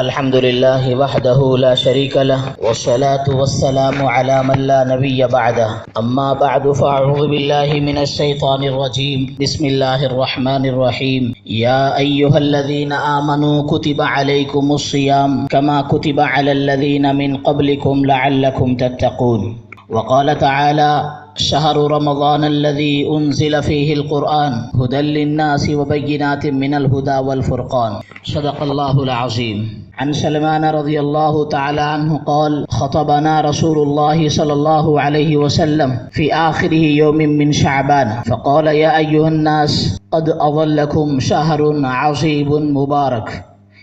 الحمد لله وحده لا شريك له والصلاة والسلام على من لا نبي بعده أما بعد فأعوذ بالله من الشيطان الرجيم بسم الله الرحمن الرحيم يا أيها الذين آمنوا كتب عليكم الصيام كما كتب على الذين من قبلكم لعلكم تتقون وقال تعالى شهر رمضان الذي أنزل فيه القرآن هدى للناس وبينات من الهدى والفرقان صدق الله العظيم. عن سلمان رضي الله تعالى عنه قال خطبنا رسول الله صلى الله عليه وسلم في آخر يوم من شعبان فقال يا أيها الناس قد أظلكم شهر عظيم مبارك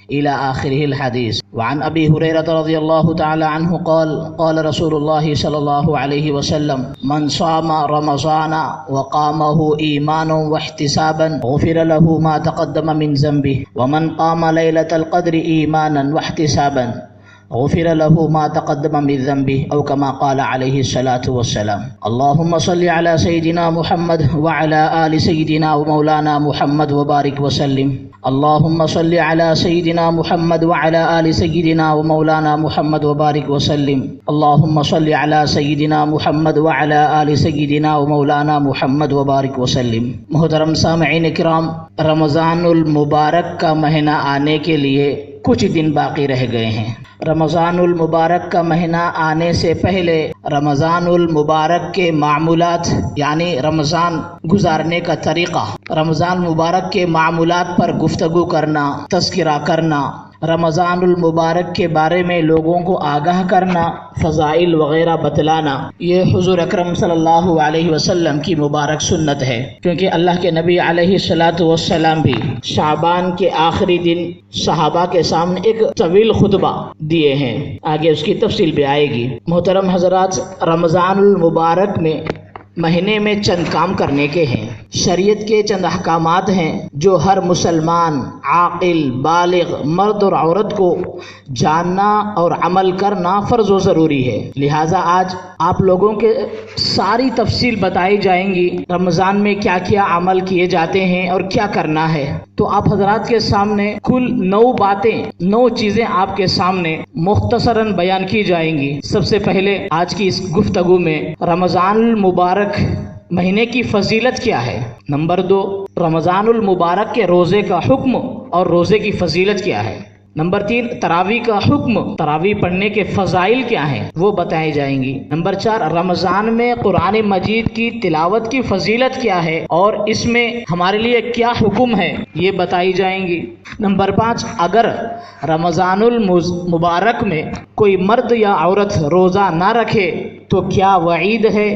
إلى آخره الحديث. وعن أبي هريرة رضي الله تعالى عنه قال رسول الله صلى الله عليه وسلم من صام رمضان وقامه إيمانا واحتسابا غفر له ما تقدم من ذنبه ومن قام ليلة القدر إيمانا واحتسابا غفر له ما تقدم من ذنبه أو كما قال عليه الصلاة والسلام. اللهم صل على سيدنا محمد وعلى آل سيدنا ومولانا محمد وبارك وسلم. اللهم صل على سيدنا محمد وعلى آل سيدنا ومولانا محمد وبارك وسلم. اللهم صل على سيدنا محمد وعلى آل سيدنا ومولانا محمد وبارك وسلم. محترم سامعین کرام، رمضان المبارک کا مہینہ آنے کے لیے کچھ دن باقی رہ گئے ہیں۔ رمضان المبارک کا مہینہ آنے سے پہلے رمضان المبارک کے معمولات یعنی رمضان گزارنے کا طریقہ، رمضان مبارک کے معمولات پر گفتگو کرنا، تذکرہ کرنا، رمضان المبارک کے بارے میں لوگوں کو آگاہ کرنا، فضائل وغیرہ بتلانا، یہ حضور اکرم صلی اللہ علیہ وسلم کی مبارک سنت ہے، کیونکہ اللہ کے نبی علیہ الصلاۃ والسلام بھی شعبان کے آخری دن صحابہ کے سامنے ایک طویل خطبہ دیے ہیں، آگے اس کی تفصیل بھی آئے گی۔ محترم حضرات، رمضان المبارک میں مہینے میں چند کام کرنے کے ہیں، شریعت کے چند احکامات ہیں جو ہر مسلمان عاقل بالغ مرد اور عورت کو جاننا اور عمل کرنا فرض و ضروری ہے، لہٰذا آج آپ لوگوں کے ساری تفصیل بتائی جائیں گی، رمضان میں کیا کیا عمل کیے جاتے ہیں اور کیا کرنا ہے۔ تو آپ حضرات کے سامنے کل 9 چیزیں آپ کے سامنے مختصراً بیان کی جائیں گی۔ سب سے پہلے آج کی اس گفتگو میں رمضان المبارک مہینے کی فضیلت کیا ہے، نمبر 2 رمضان المبارک کے روزے کا حکم اور روزے کی فضیلت کیا ہے، نمبر 3 تراویح کا حکم، تراویح پڑھنے کے فضائل کیا ہیں وہ بتائی جائیں گی، نمبر 4 رمضان میں قرآن مجید کی تلاوت کی فضیلت کیا ہے اور اس میں ہمارے لیے کیا حکم ہے یہ بتائی جائیں گی، نمبر 5 اگر رمضان المبارک میں کوئی مرد یا عورت روزہ نہ رکھے تو کیا وعید ہے،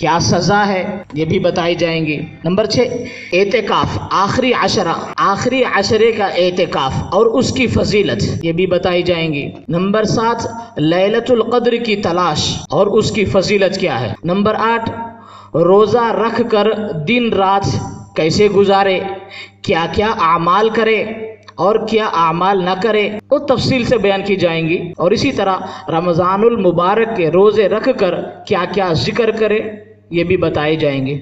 کیا سزا ہے، یہ بھی بتائی جائیں گی، نمبر 6 اعتکاف، آخری عشرے کا اعتکاف اور اس کی فضیلت یہ بھی بتائی جائیں گی، نمبر 7 لیلۃ القدر کی تلاش اور اس کی فضیلت کیا ہے، نمبر 8 روزہ رکھ کر دن رات کیسے گزارے، کیا کیا اعمال کرے اور کیا اعمال نہ کرے وہ تفصیل سے بیان کی جائیں گی، اور اسی طرح رمضان المبارک کے روزے رکھ کر کیا کیا ذکر کرے یہ بھی بتائے جائیں گے،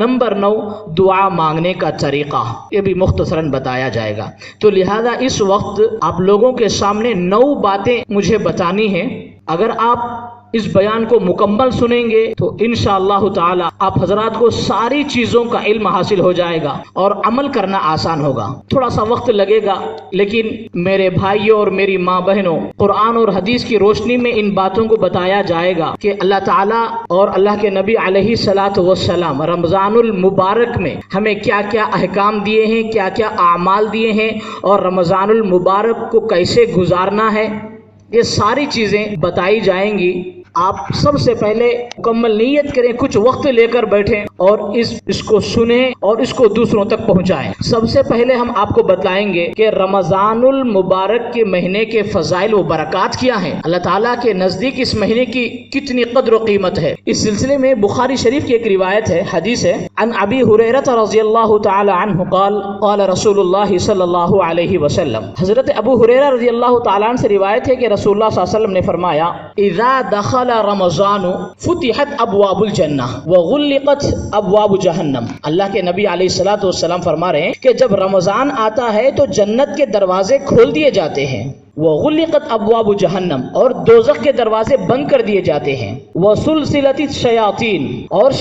نمبر 9 دعا مانگنے کا طریقہ یہ بھی مختصراً بتایا جائے گا۔ تو لہذا اس وقت آپ لوگوں کے سامنے 9 باتیں مجھے بتانی ہیں، اگر آپ اس بیان کو مکمل سنیں گے تو انشاءاللہ تعالی آپ حضرات کو ساری چیزوں کا علم حاصل ہو جائے گا اور عمل کرنا آسان ہوگا، تھوڑا سا وقت لگے گا لیکن میرے بھائیوں اور میری ماں بہنوں، قرآن اور حدیث کی روشنی میں ان باتوں کو بتایا جائے گا کہ اللہ تعالی اور اللہ کے نبی علیہ الصلاۃ والسلام رمضان المبارک میں ہمیں کیا کیا احکام دیے ہیں، کیا کیا اعمال دیے ہیں اور رمضان المبارک کو کیسے گزارنا ہے، یہ ساری چیزیں بتائی جائیں گی۔ آپ سب سے پہلے مکمل نیت کریں، کچھ وقت لے کر بیٹھیں اور اس کو سنیں اور اس کو دوسروں تک پہنچائیں۔ سب سے پہلے ہم آپ کو بتلائیں گے کہ رمضان المبارک کے مہینے کے فضائل و برکات کیا ہیں، اللہ تعالیٰ کے نزدیک اس مہینے کی کتنی قدر و قیمت ہے۔ اس سلسلے میں بخاری شریف کی ایک روایت ہے، حدیث ہے، عن ابی ہریرہ رضی اللہ تعالی عنہ قال قال رسول اللہ صلی اللہ علیہ وسلم، حضرت ابو ہریرہ رضی اللہ تعالی عنہ سے روایت ہے کہ رسول اللہ صلی اللہ علیہ وسلم نے فرمایا اذا دخل رمضان فتحت ابواب الجنہ وغلقت ابواب جہنم۔ اللہ کے نبی علیہ الصلوۃ والسلام فرما رہے ہیں کہ جب رمضان آتا ہے تو جنت کے دروازے کھول دیے جاتے ہیں، وغلقت ابواب جہنم، اور دوزخ کے دروازے بند کر دیے جاتے ہیں، وسلسلت الشیاطین، اور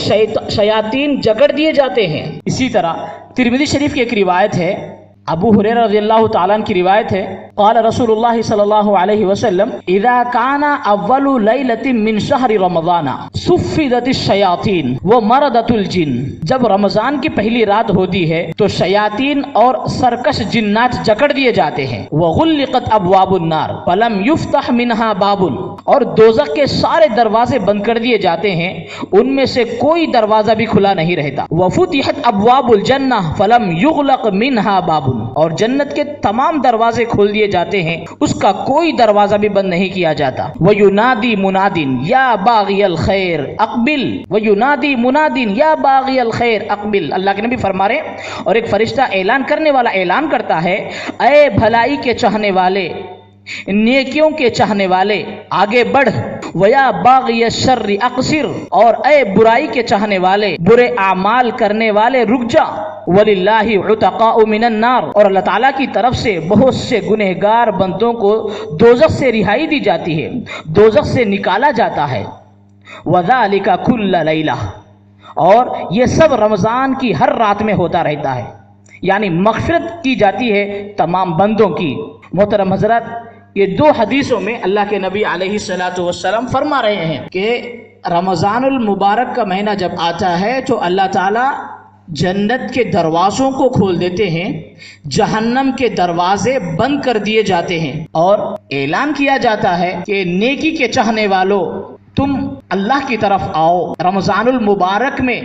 شیاطین جکڑ دیے جاتے ہیں۔ اسی طرح ترمذی شریف کی ایک روایت ہے، ابو ہریرہ رضی اللہ تعالیٰ عنہ کی روایت ہے، قال رسول اللہ صلی اللہ علیہ وسلم اذا کان اول لیلۃ من شہر رمضان صفدت الشیاطین ومردت الجن، جب رمضان کی پہلی رات ہوتی ہے تو شیاطین اور سرکش جنات جکڑ دیے جاتے ہیں، وغلقت ابواب النار فلم یفتح منها باب، اور دوزخ کے سارے دروازے بند کر دیے جاتے ہیں، ان میں سے کوئی دروازہ بھی کھلا نہیں رہتا، وفتحت ابواب الجنہ فلم یغلق منها باب، اور جنت کے تمام دروازے کھول دیے جاتے ہیں، اس کا کوئی دروازہ بھی بند نہیں کیا جاتا، وَيُنَادِي مُنَادٍ يَا بَاغِيَ الْخَيْرِ اقبل، وَيُنَادِي مُنَادٍ يَا بَاغِيَ الْخَيْرِ اقبل، اللہ کے نبی فرما رہے ہیں، اور ایک فرشتہ اعلان کرنے والا اعلان کرتا ہے، اے بھلائی کے چاہنے والے، نیکیوں کے چاہنے والے آگے بڑھ، ویا باغی الشر اقصر، اور اے برائی کے چاہنے والے، برے اعمال کرنے والے رک جا، وللہ عتقاء من النار، اور اللہ تعالیٰ کی طرف سے بہت سے گنہگار بندوں کو دوزخ سے رہائی دی جاتی ہے، دوزخ سے نکالا جاتا ہے، وذالک کل لیلہ، اور یہ سب رمضان کی ہر رات میں ہوتا رہتا ہے، یعنی مغفرت کی جاتی ہے تمام بندوں کی۔ محترم حضرات، یہ دو حدیثوں میں اللہ کے نبی علیہ الصلوۃ والسلام فرما رہے ہیں کہ رمضان المبارک کا مہینہ جب آتا ہے تو اللہ تعالیٰ جنت کے دروازوں کو کھول دیتے ہیں، جہنم کے دروازے بند کر دیے جاتے ہیں، اور اعلان کیا جاتا ہے کہ نیکی کے چاہنے والوں تم اللہ کی طرف آؤ، رمضان المبارک میں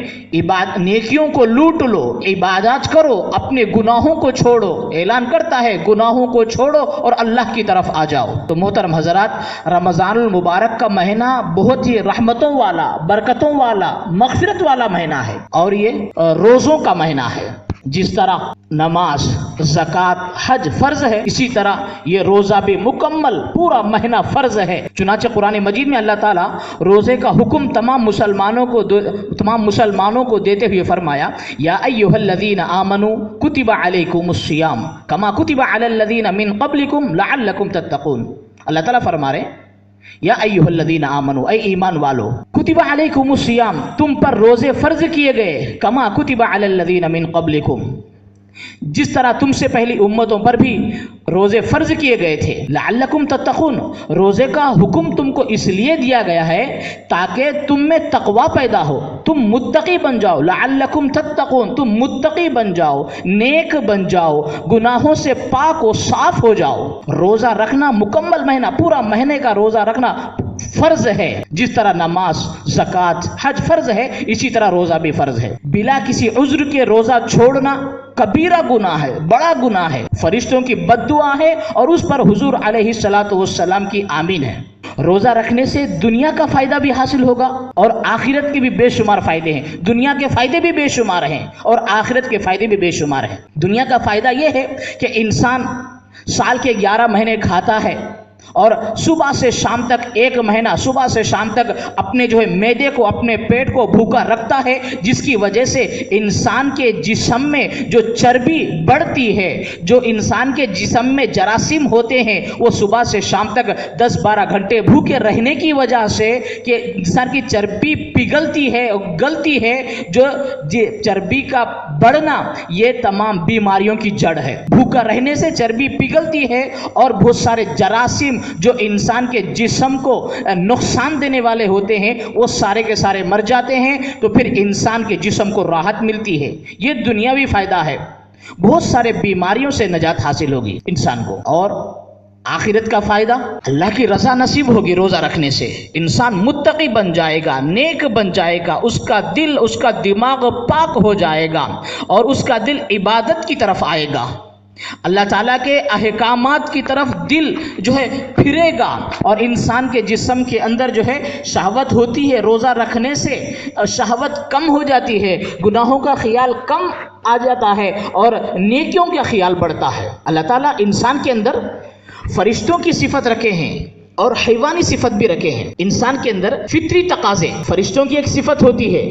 نیکیوں کو لوٹ لو، عبادات کرو، اپنے گناہوں کو چھوڑو، اعلان کرتا ہے گناہوں کو چھوڑو اور اللہ کی طرف آ جاؤ۔ تو محترم حضرات، رمضان المبارک کا مہینہ بہت ہی رحمتوں والا، برکتوں والا، مغفرت والا مہینہ ہے، اور یہ روزوں کا مہینہ ہے۔ جس طرح نماز، زکوٰۃ، حج فرض ہے، اسی طرح یہ روزہ بھی مکمل پورا مہینہ فرض ہے۔ چنانچہ قرآن مجید میں اللہ تعالیٰ روزے کا حکم تمام مسلمانوں کو دیتے ہوئے فرمایا، یا ایھا الذین آمنوا کتب علیکم الصیام کما کتب علی الذین من قبلکم لعلکم تتقون۔ اللہ تعالیٰ فرما رہے ہیں، یا ایھا الذین آمنوا، اے ایمان والو، کتب علیکم الصیام، تم پر روزے فرض کیے گئے، کما کتب علی الذین من قبلکم، جس طرح تم سے پہلی امتوں پر بھی روزے فرض کیے گئے تھے، لعلکم تتقون، روزے کا حکم تم کو اس لیے دیا گیا ہے تاکہ تم میں تقوی پیدا ہو، تم متقی بن جاؤ، لعلکم تتقون، تم متقی بن جاؤ، نیک بن جاؤ، گناہوں سے پاک و صاف ہو جاؤ۔ روزہ رکھنا مکمل مہینہ، پورا مہینے کا روزہ رکھنا فرض ہے، جس طرح نماز، زکوٰۃ، حج فرض ہے، اسی طرح روزہ بھی فرض ہے۔ بلا کسی عذر کے روزہ چھوڑنا کبیرہ گناہ ہے، بڑا گناہ ہے، فرشتوں کی بد دعا ہے، اور اس پر حضور علیہ الصلوۃ والسلام کی آمین ہے۔ روزہ رکھنے سے دنیا کا فائدہ بھی حاصل ہوگا اور آخرت کے بھی بے شمار فائدے ہیں، دنیا کے فائدے بھی بے شمار ہیں اور آخرت کے فائدے بھی بے شمار ہیں۔ دنیا کا فائدہ یہ ہے کہ انسان سال کے 11 مہینے کھاتا ہے، اور صبح سے شام تک ایک مہینہ صبح سے شام تک اپنے معدے کو، اپنے پیٹ کو بھوکا رکھتا ہے، جس کی وجہ سے انسان کے جسم میں جو چربی بڑھتی ہے، جو انسان کے جسم میں جراثیم ہوتے ہیں، وہ صبح سے شام تک 10-12 گھنٹے بھوکے رہنے کی وجہ سے کہ انسان کی چربی پگھلتی ہے، گلتی ہے، جو چربی کا بڑھنا یہ تمام بیماریوں کی جڑ ہے۔ بھوکا رہنے سے چربی پگھلتی ہے اور بہت سارے جراثیم جو انسان کے جسم کو نقصان دینے والے ہوتے ہیں وہ سارے کے سارے مر جاتے ہیں، تو پھر انسان کے جسم کو راحت ملتی ہے۔ یہ دنیاوی فائدہ ہے، بہت سارے بیماریوں سے نجات حاصل ہوگی انسان کو، اور آخرت کا فائدہ اللہ کی رضا نصیب ہوگی۔ روزہ رکھنے سے انسان متقی بن جائے گا، نیک بن جائے گا، اس کا دل، اس کا دماغ پاک ہو جائے گا اور اس کا دل عبادت کی طرف آئے گا، اللہ تعالیٰ کے احکامات کی طرف دل پھرے گا، اور انسان کے جسم کے اندر شہوت ہوتی ہے، روزہ رکھنے سے شہوت کم ہو جاتی ہے، گناہوں کا خیال کم آ جاتا ہے اور نیکیوں کا خیال بڑھتا ہے۔ اللہ تعالیٰ انسان کے اندر فرشتوں کی صفت رکھے ہیں اور حیوانی صفت بھی رکھے ہیں۔ انسان کے اندر فطری تقاضے، فرشتوں کی ایک صفت ہوتی ہے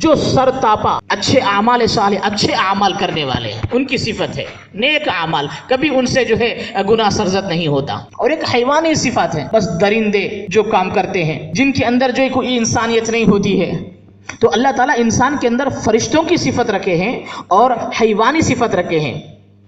جو سر تاپا اچھے اعمال صالح، اچھے اعمال کرنے والے ہیں، ان کی صفت ہے نیک اعمال، کبھی ان سے جو ہے گناہ سرزد نہیں ہوتا۔ اور ایک حیوانی صفات ہے، بس درندے جو کام کرتے ہیں، جن کے اندر جو کوئی انسانیت نہیں ہوتی ہے، تو اللہ تعالیٰ انسان کے اندر فرشتوں کی صفت رکھے ہیں اور حیوانی صفت رکھے ہیں،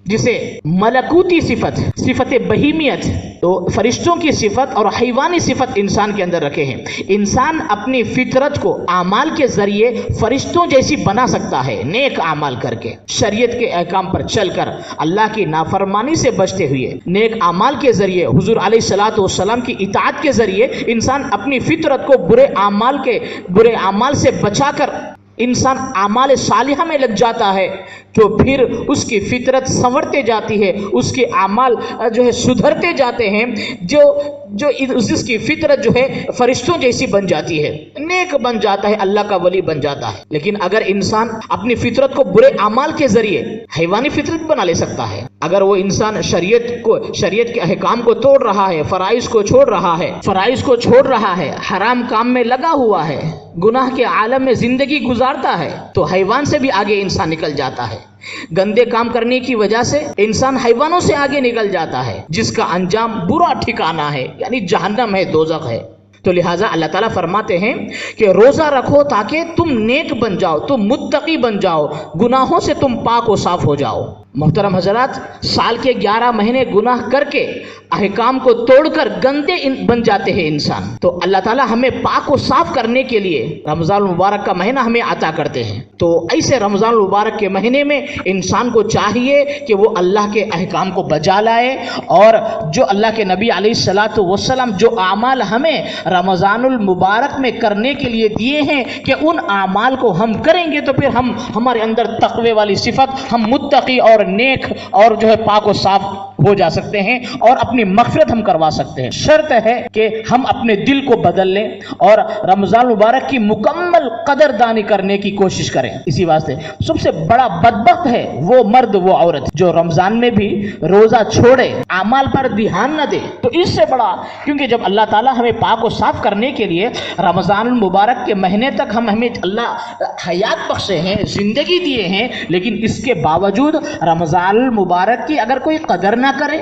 جسے ملکوتی صفت، صفت بہیمیت، تو فرشتوں کی صفت اور حیوانی صفت انسان کے اندر رکھے ہیں۔ انسان اپنی فطرت کو اعمال کے ذریعے فرشتوں جیسی بنا سکتا ہے، نیک اعمال کر کے، شریعت کے احکام پر چل کر، اللہ کی نافرمانی سے بچتے ہوئے، نیک اعمال کے ذریعے، حضور علیہ الصلوۃ والسلام کی اطاعت کے ذریعے انسان اپنی فطرت کو برے اعمال سے بچا کر انسان اعمال صالحہ میں لگ جاتا ہے، تو پھر اس کی فطرت سنورتے جاتی ہے، اس کے اعمال جو ہے سدھرتے جاتے ہیں، جو اس کی فطرت جو ہے فرشتوں جیسی بن جاتی ہے، نیک بن جاتا ہے، اللہ کا ولی بن جاتا ہے۔ لیکن اگر انسان اپنی فطرت کو برے اعمال کے ذریعے حیوانی فطرت بنا لے سکتا ہے، اگر وہ انسان شریعت کے احکام کو توڑ رہا ہے، فرائض کو چھوڑ رہا ہے، حرام کام میں لگا ہوا ہے، گناہ کے عالم میں زندگی گزارتا ہے، تو حیوان سے بھی آگے انسان نکل جاتا ہے۔ گندے کام کرنے کی وجہ سے انسان حیوانوں سے آگے نکل جاتا ہے، جس کا انجام برا ٹھکانہ ہے، یعنی جہنم ہے، دوزخ ہے۔ تو لہٰذا اللہ تعالیٰ فرماتے ہیں کہ روزہ رکھو تاکہ تم نیک بن جاؤ، تم متقی بن جاؤ، گناہوں سے تم پاک و صاف ہو جاؤ۔ محترم حضرات، سال کے 11 مہینے گناہ کر کے، احکام کو توڑ کر گندے بن جاتے ہیں انسان، تو اللہ تعالیٰ ہمیں پاک و صاف کرنے کے لیے رمضان المبارک کا مہینہ ہمیں عطا کرتے ہیں۔ تو ایسے رمضان المبارک کے مہینے میں انسان کو چاہیے کہ وہ اللہ کے احکام کو بجا لائے، اور جو اللہ کے نبی علیہ الصلوۃ والسلام جو اعمال ہمیں رمضان المبارک میں کرنے کے لیے دیے ہیں، کہ ان اعمال کو ہم کریں گے تو پھر ہمارے اندر تقوی والی صفت، ہم متقی اور نیک اور جو ہے پاک و صاف ہو جا سکتے ہیں، اور اپنی مغفرت ہم کروا سکتے ہیں۔ شرط ہے کہ ہم اپنے دل کو بدل لیں اور رمضان مبارک کی مکمل قدردانی کرنے کی کوشش کریں۔ اسی واسطے سب سے بڑا بدبخت ہے وہ مرد، وہ عورت جو رمضان میں بھی روزہ چھوڑے، اعمال پر دھیان نہ دے، تو اس سے بڑا، کیونکہ جب اللہ تعالیٰ ہمیں پاک و صاف کرنے کے لیے رمضان المبارک کے مہینے تک ہمیں اللہ حیات بخشے ہیں، زندگی دیے ہیں، لیکن اس کے باوجود رمضان المبارک کی اگر کوئی قدر نہ کرے،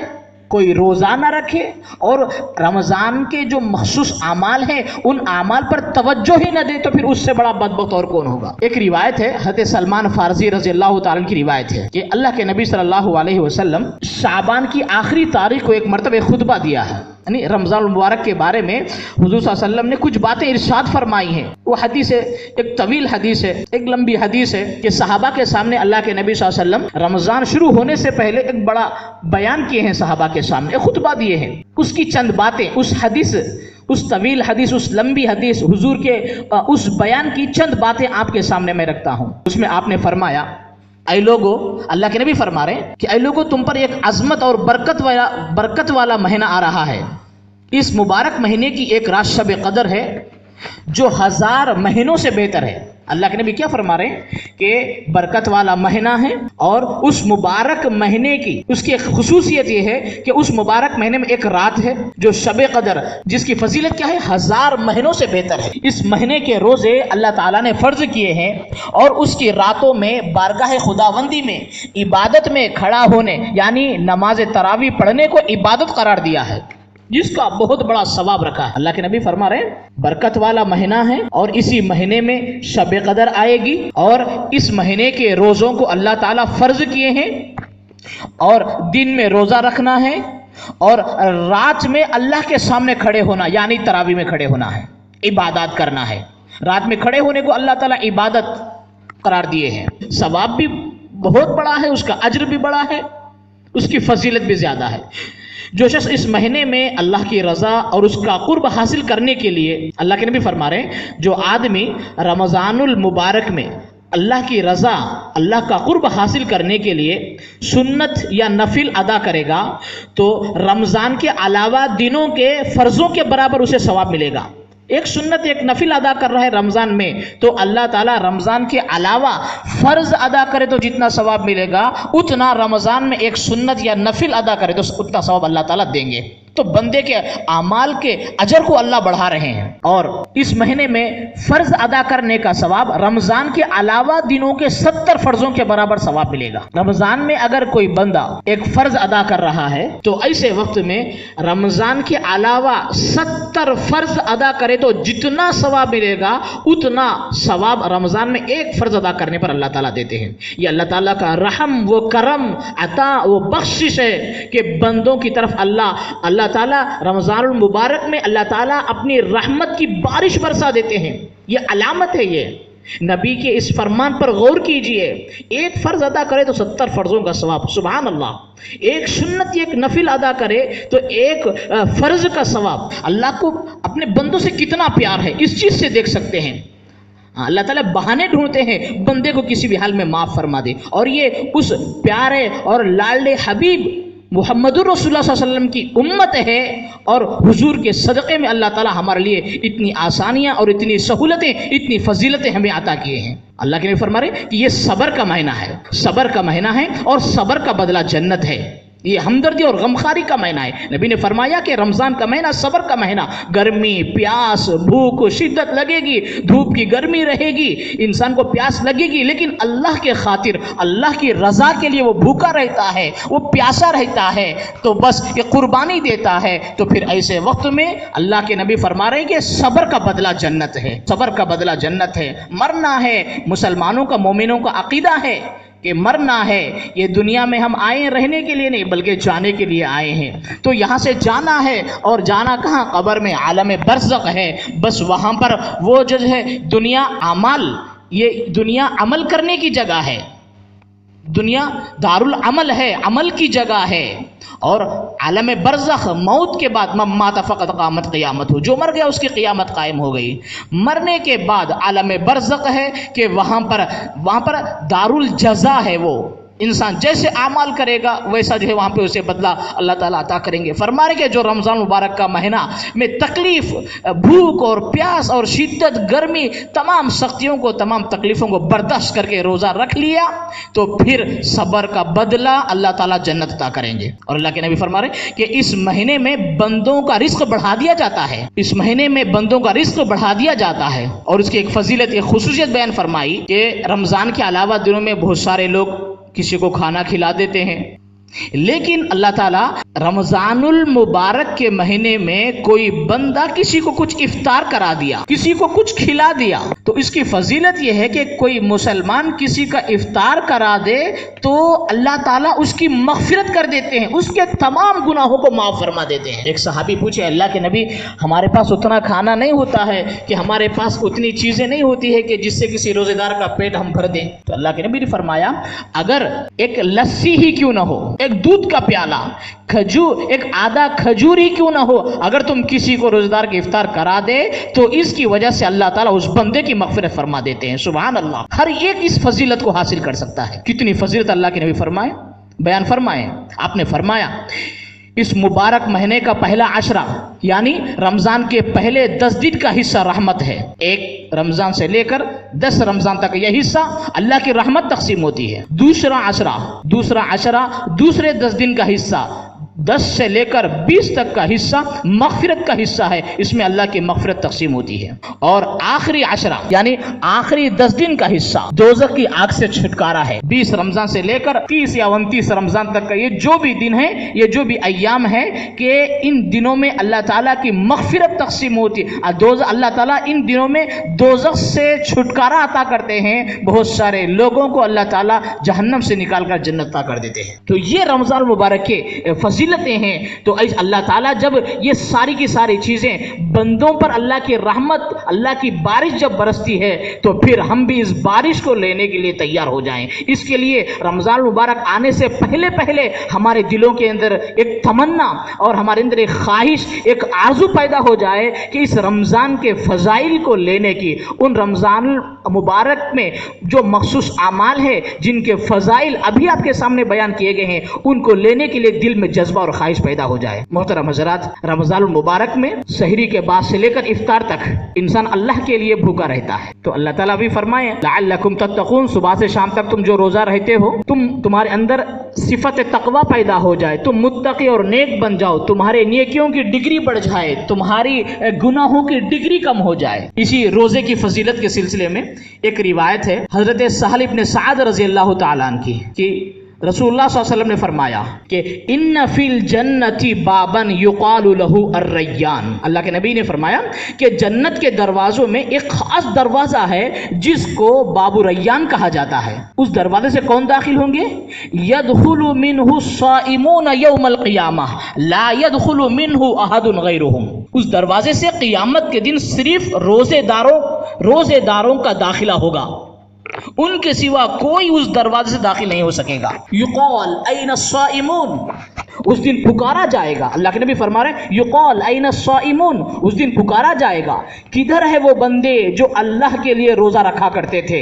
کوئی روزہ نہ رکھے، اور رمضان کے جو مخصوص اعمال ہیں ان اعمال پر توجہ ہی نہ دے، تو پھر اس سے بڑا بدبخت اور کون ہوگا۔ ایک روایت ہے، حضرت سلمان فارسی رضی اللہ تعالیٰ کی روایت ہے کہ اللہ کے نبی صلی اللہ علیہ وسلم شعبان کی آخری تاریخ کو ایک مرتبہ خطبہ دیا ہے، یعنی رمضان المبارک کے بارے میں حضور صلی اللہ علیہ وسلم نے کچھ باتیں ارشاد فرمائی ہیں۔ وہ حدیث ہے، ایک طویل حدیث ہے، ایک لمبی حدیث ہے، کہ صحابہ کے سامنے اللہ کے نبی صلی اللہ علیہ وسلم رمضان شروع ہونے سے پہلے ایک بڑا بیان کیے ہیں، صحابہ کے سامنے ایک خطبہ دیے ہیں۔ اس کی چند باتیں، اس طویل حدیث، اس لمبی حدیث، حضور کے اس بیان کی چند باتیں آپ کے سامنے میں رکھتا ہوں۔ اس میں آپ نے فرمایا، اے لوگو، اللہ کے نبی فرما رہے ہیں کہ اے لوگو، تم پر ایک عظمت اور برکت والا مہینہ آ رہا ہے۔ اس مبارک مہینے کی ایک رات شب قدر ہے جو 1000 مہینوں سے بہتر ہے۔ اللہ کے نبی کیا فرما رہے ہیں کہ برکت والا مہینہ ہے، اور اس مبارک مہینے کی اس کی ایک خصوصیت یہ ہے کہ اس مبارک مہینے میں ایک رات ہے جو شب قدر، جس کی فضیلت کیا ہے، 1000 مہینوں سے بہتر ہے۔ اس مہینے کے روزے اللہ تعالیٰ نے فرض کیے ہیں، اور اس کی راتوں میں بارگاہ خداوندی میں عبادت میں کھڑا ہونے، یعنی نماز تراویح پڑھنے کو عبادت قرار دیا ہے، جس کا بہت بڑا ثواب رکھا ہے۔ اللہ کے نبی فرما رہے ہیں برکت والا مہینہ ہے، اور اسی مہینے میں شب قدر آئے گی، اور اس مہینے کے روزوں کو اللہ تعالیٰ فرض کیے ہیں، اور دن میں روزہ رکھنا ہے، اور رات میں اللہ کے سامنے کھڑے ہونا، یعنی تراویح میں کھڑے ہونا ہے، عبادات کرنا ہے۔ رات میں کھڑے ہونے کو اللہ تعالیٰ عبادت قرار دیے ہیں، ثواب بھی بہت بڑا ہے، اس کا اجر بھی بڑا ہے، اس کی فضیلت بھی زیادہ ہے۔ جو شخص اس مہینے میں اللہ کی رضا اور اس کا قرب حاصل کرنے کے لیے، اللہ کے نبی فرما رہے ہیں، جو آدمی رمضان المبارک میں اللہ کی رضا، اللہ کا قرب حاصل کرنے کے لیے سنت یا نفل ادا کرے گا، تو رمضان کے علاوہ دنوں کے فرضوں کے برابر اسے ثواب ملے گا۔ ایک سنت، ایک نفل ادا کر رہا ہے رمضان میں، تو اللہ تعالیٰ رمضان کے علاوہ فرض ادا کرے تو جتنا ثواب ملے گا، اتنا رمضان میں ایک سنت یا نفل ادا کرے تو اتنا ثواب اللہ تعالیٰ دیں گے۔ تو بندے کے اعمال کے اجر کو اللہ بڑھا رہے ہیں. اور اس مہینے میں فرض ادا کرنے کا ثواب رمضان کے علاوہ دنوں کے 70 فرضوں کے برابر ثواب ملے گا. رمضان میں اگر کوئی بندہ ایک فرض ادا کر رہا ہے تو ایسے وقت میں رمضان کے علاوہ 70 فرض ادا کرے تو جتنا ثواب ملے گا اتنا ثواب رمضان میں ایک فرض ادا کرنے پر اللہ تعالیٰ دیتے ہیں. یہ اللہ تعالیٰ کا رحم و کرم عطا و بخشش ہے کہ بندوں کی طرف اللہ تعالیٰ رمضان المبارک میں اللہ تعالیٰ اپنی رحمت کی بارش برسا دیتے ہیں. یہ علامت ہے. یہ نبی کے اس فرمان پر غور کیجئے. ایک فرض ادا کرے تو 70 فرضوں کا ثواب. سبحان اللہ. ایک سنت ایک نفل ادا کرے تو ایک فرض کا ثواب. اللہ کو اپنے بندوں سے کتنا پیار ہے اس چیز سے دیکھ سکتے ہیں. اللہ تعالیٰ بہانے ڈھونڈتے ہیں بندے کو کسی بھی حال میں معاف فرما دے. اور یہ اس پیارے اور لاڈلے حبیب محمد رسول اللہ صلی اللہ علیہ وسلم کی امت ہے. اور حضور کے صدقے میں اللہ تعالیٰ ہمارے لیے اتنی آسانیاں اور اتنی سہولتیں اتنی فضیلتیں ہمیں عطا کیے ہیں. اللہ کے نبی فرما رہے کہ یہ صبر کا مہینہ ہے. صبر کا مہینہ ہے اور صبر کا بدلہ جنت ہے. یہ ہمدردی اور غمخاری کا مہینہ ہے. نبی نے فرمایا کہ رمضان کا مہینہ صبر کا مہینہ. گرمی پیاس بھوک شدت لگے گی, دھوپ کی گرمی رہے گی, انسان کو پیاس لگے گی, لیکن اللہ کے خاطر اللہ کی رضا کے لیے وہ بھوکا رہتا ہے, وہ پیاسا رہتا ہے, تو بس یہ قربانی دیتا ہے. تو پھر ایسے وقت میں اللہ کے نبی فرما رہے ہیں کہ صبر کا بدلہ جنت ہے. صبر کا بدلہ جنت ہے. مرنا ہے. مسلمانوں کا مومنوں کا عقیدہ ہے کہ مرنا ہے. یہ دنیا میں ہم آئے ہیں رہنے کے لیے نہیں بلکہ جانے کے لیے آئے ہیں. تو یہاں سے جانا ہے. اور جانا کہاں؟ قبر میں, عالم برزخ ہے. بس وہاں پر وہ جو ہے دنیا اعمال, یہ دنیا عمل کرنے کی جگہ ہے. دنیا دارالعمل ہے, عمل کی جگہ ہے. اور عالم برزخ موت کے بعد مات فقط قامت قیامت ہو, جو مر گیا اس کی قیامت قائم ہو گئی. مرنے کے بعد عالم برزخ ہے کہ وہاں پر دارالجزا ہے. وہ انسان جیسے اعمال کرے گا ویسا جو ہے وہاں پہ اسے بدلہ اللہ تعالیٰ عطا کریں گے. فرما رہے کہ جو رمضان مبارک کا مہینہ میں تکلیف, بھوک اور پیاس اور شدت, گرمی, تمام سختیوں کو, تمام تکلیفوں کو برداشت کر کے روزہ رکھ لیا تو پھر صبر کا بدلہ اللہ تعالیٰ جنت عطا کریں گے. اور اللہ کے نبی فرما رہے کہ اس مہینے میں بندوں کا رزق بڑھا دیا جاتا ہے. اس مہینے میں بندوں کا رزق بڑھا دیا جاتا ہے. اور اس کی ایک فضیلت, ایک خصوصیت بیان فرمائی کہ رمضان کے علاوہ دنوں میں بہت سارے لوگ کسی کو کھانا کھلا دیتے ہیں, لیکن اللہ تعالیٰ رمضان المبارک کے مہینے میں کوئی بندہ کسی کو کچھ افطار کرا دیا, کسی کو کچھ کھلا دیا, تو اس کی فضیلت یہ ہے کہ کوئی مسلمان کسی کا افطار کرا دے تو اللہ تعالیٰ اس کی مغفرت کر دیتے ہیں, اس کے تمام گناہوں کو معاف فرما دیتے ہیں. ایک صحابی پوچھے, اللہ کے نبی ہمارے پاس اتنا کھانا نہیں ہوتا ہے کہ ہمارے پاس اتنی چیزیں نہیں ہوتی ہے کہ جس سے کسی روزے دار کا پیٹ ہم بھر دیں. تو اللہ کے نبی نے فرمایا اگر ایک لسی ہی کیوں نہ ہو, ایک دودھ کا پیالہ, ایک آدھا کھجور ہی کیوں نہ ہو, اگر تم کسی کو روزہ دار کے افطار کرا دے تو اس کی وجہ سے اللہ تعالیٰ اس بندے کی مغفرت فرما دیتے ہیں. سبحان اللہ. ہر ایک اس فضیلت کو حاصل کر سکتا ہے. کتنی فضیلت اللہ کے نبی بیان فرمائے. آپ نے فرمایا اس مبارک مہینے کا پہلا عشرہ یعنی رمضان کے پہلے 10 دن کا حصہ رحمت ہے. ایک رمضان سے لے کر 10 رمضان تک یہ حصہ اللہ کی رحمت تقسیم ہوتی ہے. دوسرا عشرہ دوسرے 10 دن کا حصہ 10 سے لے کر 20 تک کا حصہ مغفرت کا حصہ ہے, اس میں اللہ کی مغفرت تقسیم ہوتی ہے. اور آخری عشرہ یعنی آخری 10 دن کا حصہ دوزخ کی آگ سے چھٹکارا ہے. 20 رمضان سے لے کر 30 یا 29 رمضان تک کا یہ جو بھی دن ہے, یہ جو بھی ایام ہے کہ ان دنوں میں اللہ تعالیٰ کی مغفرت تقسیم ہوتی ہے. اللہ تعالیٰ ان دنوں میں دوزخ سے چھٹکارا عطا کرتے ہیں. بہت سارے لوگوں کو اللہ تعالیٰ جہنم سے نکال کر جنت عطا کر دیتے ہیں. تو یہ رمضان مبارک کے فضیلتیں ہیں. تو اللہ تعالیٰ جب یہ ساری کی ساری چیزیں بندوں پر اللہ کی رحمت, اللہ کی بارش جب برستی ہے تو پھر ہم بھی اس بارش کو لینے کے لیے تیار ہو جائیں. اس کے لیے رمضان مبارک آنے سے پہلے ہمارے دلوں کے اندر ایک تمنا اور ہمارے اندر ایک خواہش, ایک آرزو پیدا ہو جائے کہ اس رمضان کے فضائل کو لینے کی, ان رمضان مبارک میں جو مخصوص اعمال ہے جن کے فضائل ابھی آپ کے سامنے بیان کیے گئے ہیں, ان کو لینے کے لیے دل میں جذبہ اور خواہش پیدا ہو جائے. محترم حضرات, رمضان المبارک میں سحری کے بعد سے لے کر افطار تک انسان انسان اللہ کے لیے بھوکا رہتا ہے. تو اللہ تعالیٰ بھی فرمائے لعلکم تتقون، صبح سے شام تک تم جو روزہ رہتے ہو تمہارے اندر صفت تقوی پیدا ہو جائے، تم متقی اور نیک بن جاؤ، تمہارے نیکیوں کی ڈگری بڑھ جائے، تمہاری گناہوں کی ڈگری کم ہو جائے. اسی روزے کی فضیلت کے سلسلے میں ایک روایت ہے حضرت سہل بن سعد رضی اللہ تعالیٰ عنہ کی کہ رسول اللہ صلی اللہ علیہ وسلم نے فرمایا کہ ان فی الجنت بابا یقال لہ الریان، اللہ کے نبی نے فرمایا کہ جنت کے دروازوں میں ایک خاص دروازہ ہے جس کو باب ریان کہا جاتا ہے. اس دروازے سے کون داخل ہوں گے؟ یدخل منہ الصائمون یوم القیامہ لا یدخل منہ احد غیرہم. اس دروازے سے قیامت کے دن صرف روزے داروں کا داخلہ ہوگا، ان کے سوا کوئی اس دروازے سے داخل نہیں ہو سکے گا. یقال این الصائمون، اس دن پکارا جائے گا، اللہ کے نبی فرما رہے ہیں یقال این الصائمون، اس دن پکارا جائے گا کدھر ہے وہ بندے جو اللہ کے لیے روزہ رکھا کرتے تھے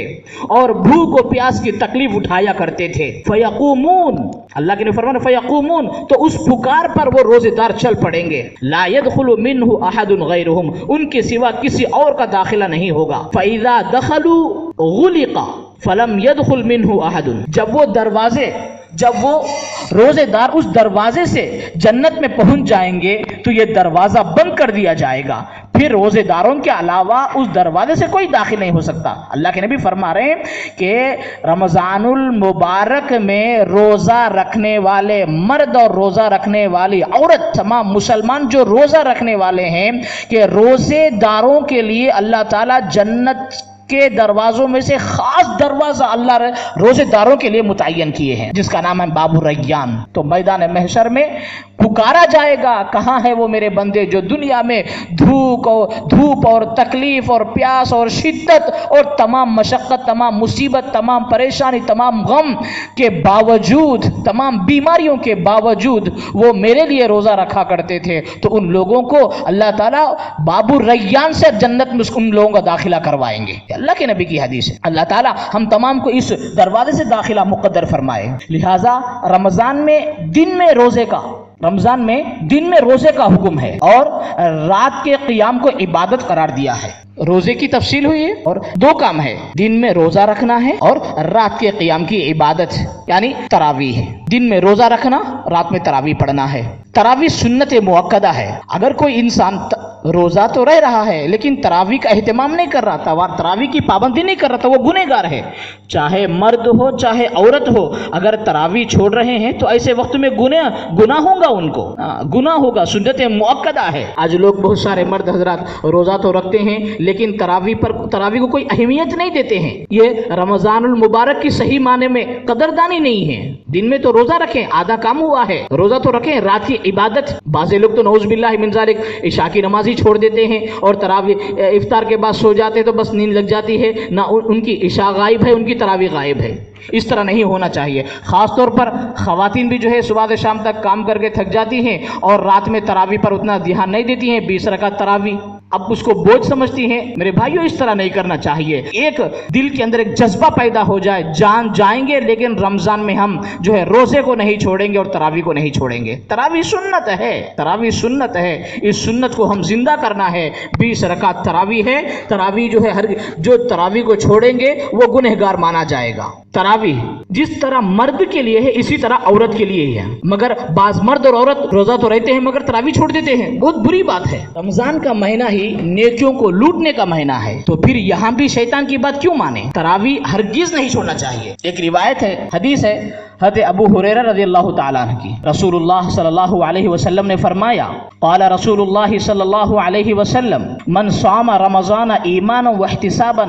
اور بھوک و پیاس کی تکلیف اٹھایا کرتے تھے. فیقومون، اللہ کے نبی فرما رہے ہیں فیقومون، تو اس پکار پر وہ روزے دار چل پڑیں گے. لا يدخل منہ احد غیرہم، ان کے سوا کسی اور کا داخلہ نہیں ہوگا. فاذا دخلوا غلق فلم يدخل منہ احد، جب وہ روزے دار اس دروازے سے جنت میں پہنچ جائیں گے تو یہ دروازہ بند کر دیا جائے گا، پھر روزے داروں کے علاوہ اس دروازے سے کوئی داخل نہیں ہو سکتا. اللہ کے نبی فرما رہے ہیں کہ رمضان المبارک میں روزہ رکھنے والے مرد اور روزہ رکھنے والی عورت، تمام مسلمان جو روزہ رکھنے والے ہیں، کہ روزے داروں کے لیے اللہ تعالیٰ جنت کے دروازوں میں سے خاص دروازہ اللہ روزے داروں کے لیے متعین کیے ہیں جس کا نام ہے باب الریان. تو میدان محشر میں پکارا جائے گا کہاں ہے وہ میرے بندے جو دنیا میں دھوپ اور تکلیف اور پیاس اور شدت اور تمام مشقت، تمام مصیبت، تمام پریشانی، تمام غم کے باوجود، تمام بیماریوں کے باوجود وہ میرے لیے روزہ رکھا کرتے تھے. تو ان لوگوں کو اللہ تعالیٰ باب الریان سے جنت میں ان لوگوں کا داخلہ کروائیں گے. اللہ کے نبی کی حدیث ہے. اللہ تعالیٰ ہم تمام کو اس دروازے سے داخلہ مقدر فرمائے. لہٰذا رمضان میں دن میں روزے کا حکم ہے اور رات کے قیام کو عبادت قرار دیا ہے. روزے کی تفصیل ہوئی ہے اور دو کام ہے، دن میں روزہ رکھنا ہے اور رات کے قیام کی عبادت یعنی تراویح ہے. دن میں روزہ رکھنا، رات میں تراویح پڑھنا ہے. تراویح سنت مؤکدہ ہے. اگر کوئی انسان روزہ تو رہ رہا ہے لیکن تراویح کا اہتمام نہیں کر رہا، تراویح کی پابندی نہیں کر رہا، تو وہ گنہگار ہے. چاہے مرد ہو چاہے عورت ہو، اگر تراویح چھوڑ رہے ہیں تو ایسے وقت میں گناہ ہوگا، ان کو گناہ ہوگا. سنت مؤکدہ ہے. آج لوگ بہت سارے مرد حضرات روزہ تو رکھتے ہیں لیکن تراویح کو کوئی اہمیت نہیں دیتے ہیں. یہ رمضان المبارک کی صحیح معنی میں قدردانی نہیں ہے. دن میں تو روزہ رکھیں، آدھا کام ہوا ہے. روزہ تو رکھیں، رات کی عبادت. بعض لوگ تو نعوذ باللہ من ذالک عشاء کی نماز ہی چھوڑ دیتے ہیں اور تراویح افطار کے بعد سو جاتے ہیں تو بس نیند لگ جاتی ہے. نہ ان کی عشاء غائب ہے، ان کی تراویح غائب ہے. اس طرح نہیں ہونا چاہیے. خاص طور پر خواتین بھی جو ہے صبح سے شام تک کام کر کے تھک جاتی ہیں اور رات میں تراویح پر اتنا دھیان نہیں دیتی ہیں. 20 رکعت تراویح اب اس کو بوجھ سمجھتی ہیں. میرے بھائیو اس طرح نہیں کرنا چاہیے. ایک دل کے اندر ایک جذبہ پیدا ہو جائے، جان جائیں گے لیکن رمضان میں ہم جو ہے روزے کو نہیں چھوڑیں گے اور تراویح کو نہیں چھوڑیں گے. تراویح سنت ہے، تراویح سنت ہے. اس سنت کو ہم زندہ کرنا ہے. 20 رکعت تراویح ہے. تراویح جو ہے جو تراویح کو چھوڑیں گے وہ گنہگار مانا جائے گا. تراویح جس طرح مرد کے لیے ہے اسی طرح عورت کے لیے ہی ہے. مگر بعض مرد اور عورت روزہ تو رہتے ہیں مگر تراویح چھوڑ دیتے ہیں. بہت بری بات ہے. رمضان کا مہینہ ہی نیکیوں کو لوٹنے کا مہینہ ہے تو پھر یہاں بھی شیطان کی بات کیوں مانے؟ تراویح ہرگز نہیں چھوڑنا چاہیے. ایک روایت ہے، حدیث ہے حضرت ابو ہریرہ رضی اللہ تعالیٰ عنہ کی. رسول اللہ صلی اللہ علیہ وسلم نے فرمایا قال رسول اللہ صلی اللہ علیہ وسلم من صام رمضان ایمانا واحتسابا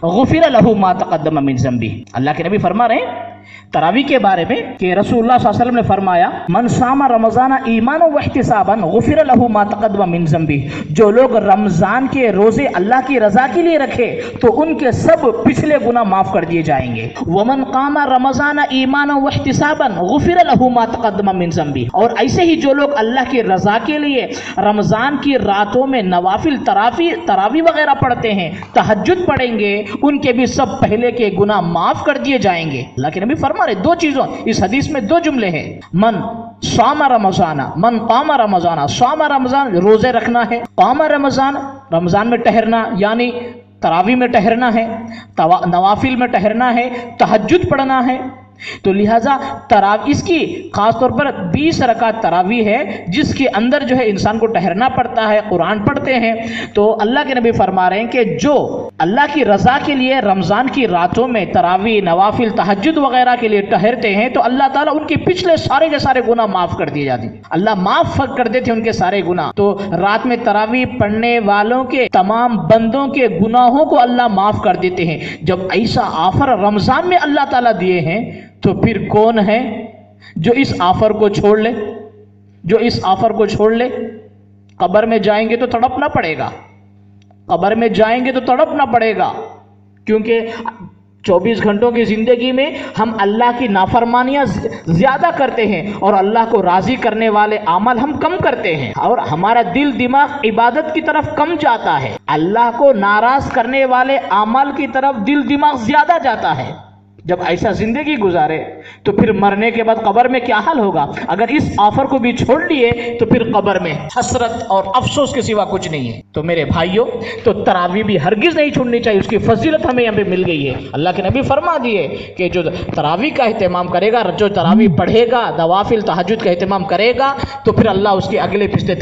غفر له ما تقدم من ذنبه. اللہ کے نبی فرما رہے ہیں تراویح کے بارے میں کہ رسول اللہ صلی اللہ علیہ وسلم نے فرمایا من صام رمضان ایمانا واحتسابا غفر له ما تقدم من ذنبه. جو لوگ رمضان کے روزے اللہ کی رضا کے لیے رکھے تو ان کے سب پچھلے گناہ معاف کر دیے جائیں گے. ومن قام رمضان ایمانا واحتسابا غفر له ما تقدم من ذنبه. اور ایسے ہی جو لوگ اللہ کی رضا کے لیے رمضان کی راتوں میں نوافل تراویح وغیرہ پڑھتے ہیں، تہجد پڑھیں گے، ان کے بھی سب پہلے کے گناہ معاف کر دیے جائیں گے. اللہ کے نبی فرما رہے دو چیزوں، اس حدیث میں دو جملے ہیں. من صام رمضان، من قام رمضان. صام رمضان روزے رکھنا ہے، قام رمضان رمضان میں ٹہرنا یعنی تراویح میں ٹہرنا ہے، نوافل میں ٹہرنا ہے، تہجد پڑھنا ہے. تو لہٰذا اس کی خاص طور پر 20 رکعت تراویح ہے جس کے اندر جو ہے انسان کو ٹہرنا پڑتا ہے، قرآن پڑھتے ہیں. تو اللہ کے نبی فرما رہے ہیں کہ جو اللہ کی رضا کے لیے رمضان کی راتوں میں تراویح، نوافل، تہجد وغیرہ کے لیے ٹہرتے ہیں تو اللہ تعالیٰ ان کے پچھلے سارے کے سارے گناہ معاف کر دیے جاتے ہیں. اللہ معاف کر دیتے ہیں ان کے سارے گناہ. تو رات میں تراویح پڑھنے والوں کے تمام بندوں کے گناہوں کو اللہ معاف کر دیتے ہیں. جب ایسا آفر رمضان میں اللہ تعالیٰ دیے ہیں تو پھر کون ہے جو اس آفر کو چھوڑ لے؟ جو اس آفر کو چھوڑ لے. قبر میں جائیں گے تو تڑپنا پڑے گا، قبر میں جائیں گے تو تڑپنا پڑے گا، کیونکہ 24 گھنٹوں کی زندگی میں ہم اللہ کی نافرمانیاں زیادہ کرتے ہیں اور اللہ کو راضی کرنے والے اعمال ہم کم کرتے ہیں، اور ہمارا دل دماغ عبادت کی طرف کم جاتا ہے. اللہ کو ناراض کرنے والے اعمال کی طرف دل دماغ زیادہ جاتا ہے. جب ایسا زندگی گزارے تو پھر مرنے کے بعد قبر میں کیا حال ہوگا؟ اگر اس آفر کو بھی چھوڑ لیے تو پھر قبر میں حسرت اور افسوس کے سوا کچھ نہیں ہے. تو میرے بھائیوں، تو تراویح بھی ہرگز نہیں چھوڑنی چاہیے، اس کی فضیلت ہمیں یہاں پہ مل گئی ہے. اللہ کے نبی فرما دیے کہ جو تراویح کا اہتمام کرے گا، جو تراویح پڑھے گا، نوافل تہجد کا اہتمام کرے گا تو پھر اللہ اس کے اگلے پچھلے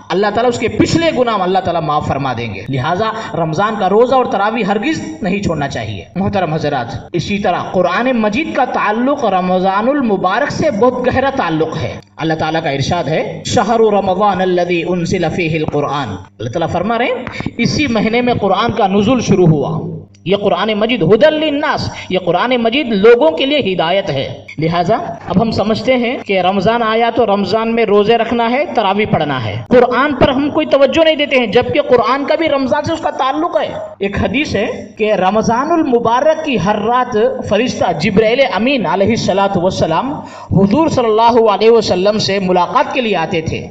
اللہ تعالیٰ اس کے پچھلے گناہ اللہ تعالیٰ معاف فرما دیں گے. لہٰذا رمضان کا روزہ اور تراویح ہرگز نہیں چھوڑنا چاہیے. محترم حضرات، اسی طرح قرآن مجید کا تعلق رمضان المبارک سے بہت گہرا تعلق ہے. اللہ تعالیٰ کا ارشاد ہے شہر رمضان الذی انزل فیہ القرآن. اللہ تعالیٰ فرما رہے ہیں اسی مہینے میں قرآن کا نزول شروع ہوا. یہ قرآن مجید ھدی للناس، یہ قرآن مجید لوگوں کے لیے ہدایت ہے. لہٰذا اب ہم سمجھتے ہیں کہ رمضان آیا تو رمضان میں روزے رکھنا ہے، تراویح پڑھنا ہے. قرآن پر ہم کوئی توجہ نہیں دیتے ہیں، جبکہ قرآن کا بھی رمضان سے اس کا تعلق ہے. ایک حدیث ہے کہ رمضان المبارک کی ہر رات فرشتہ جبرائیل امین علیہ السلام حضور صلی اللہ علیہ وسلم سے ملاقات کے لیے آتے تھے.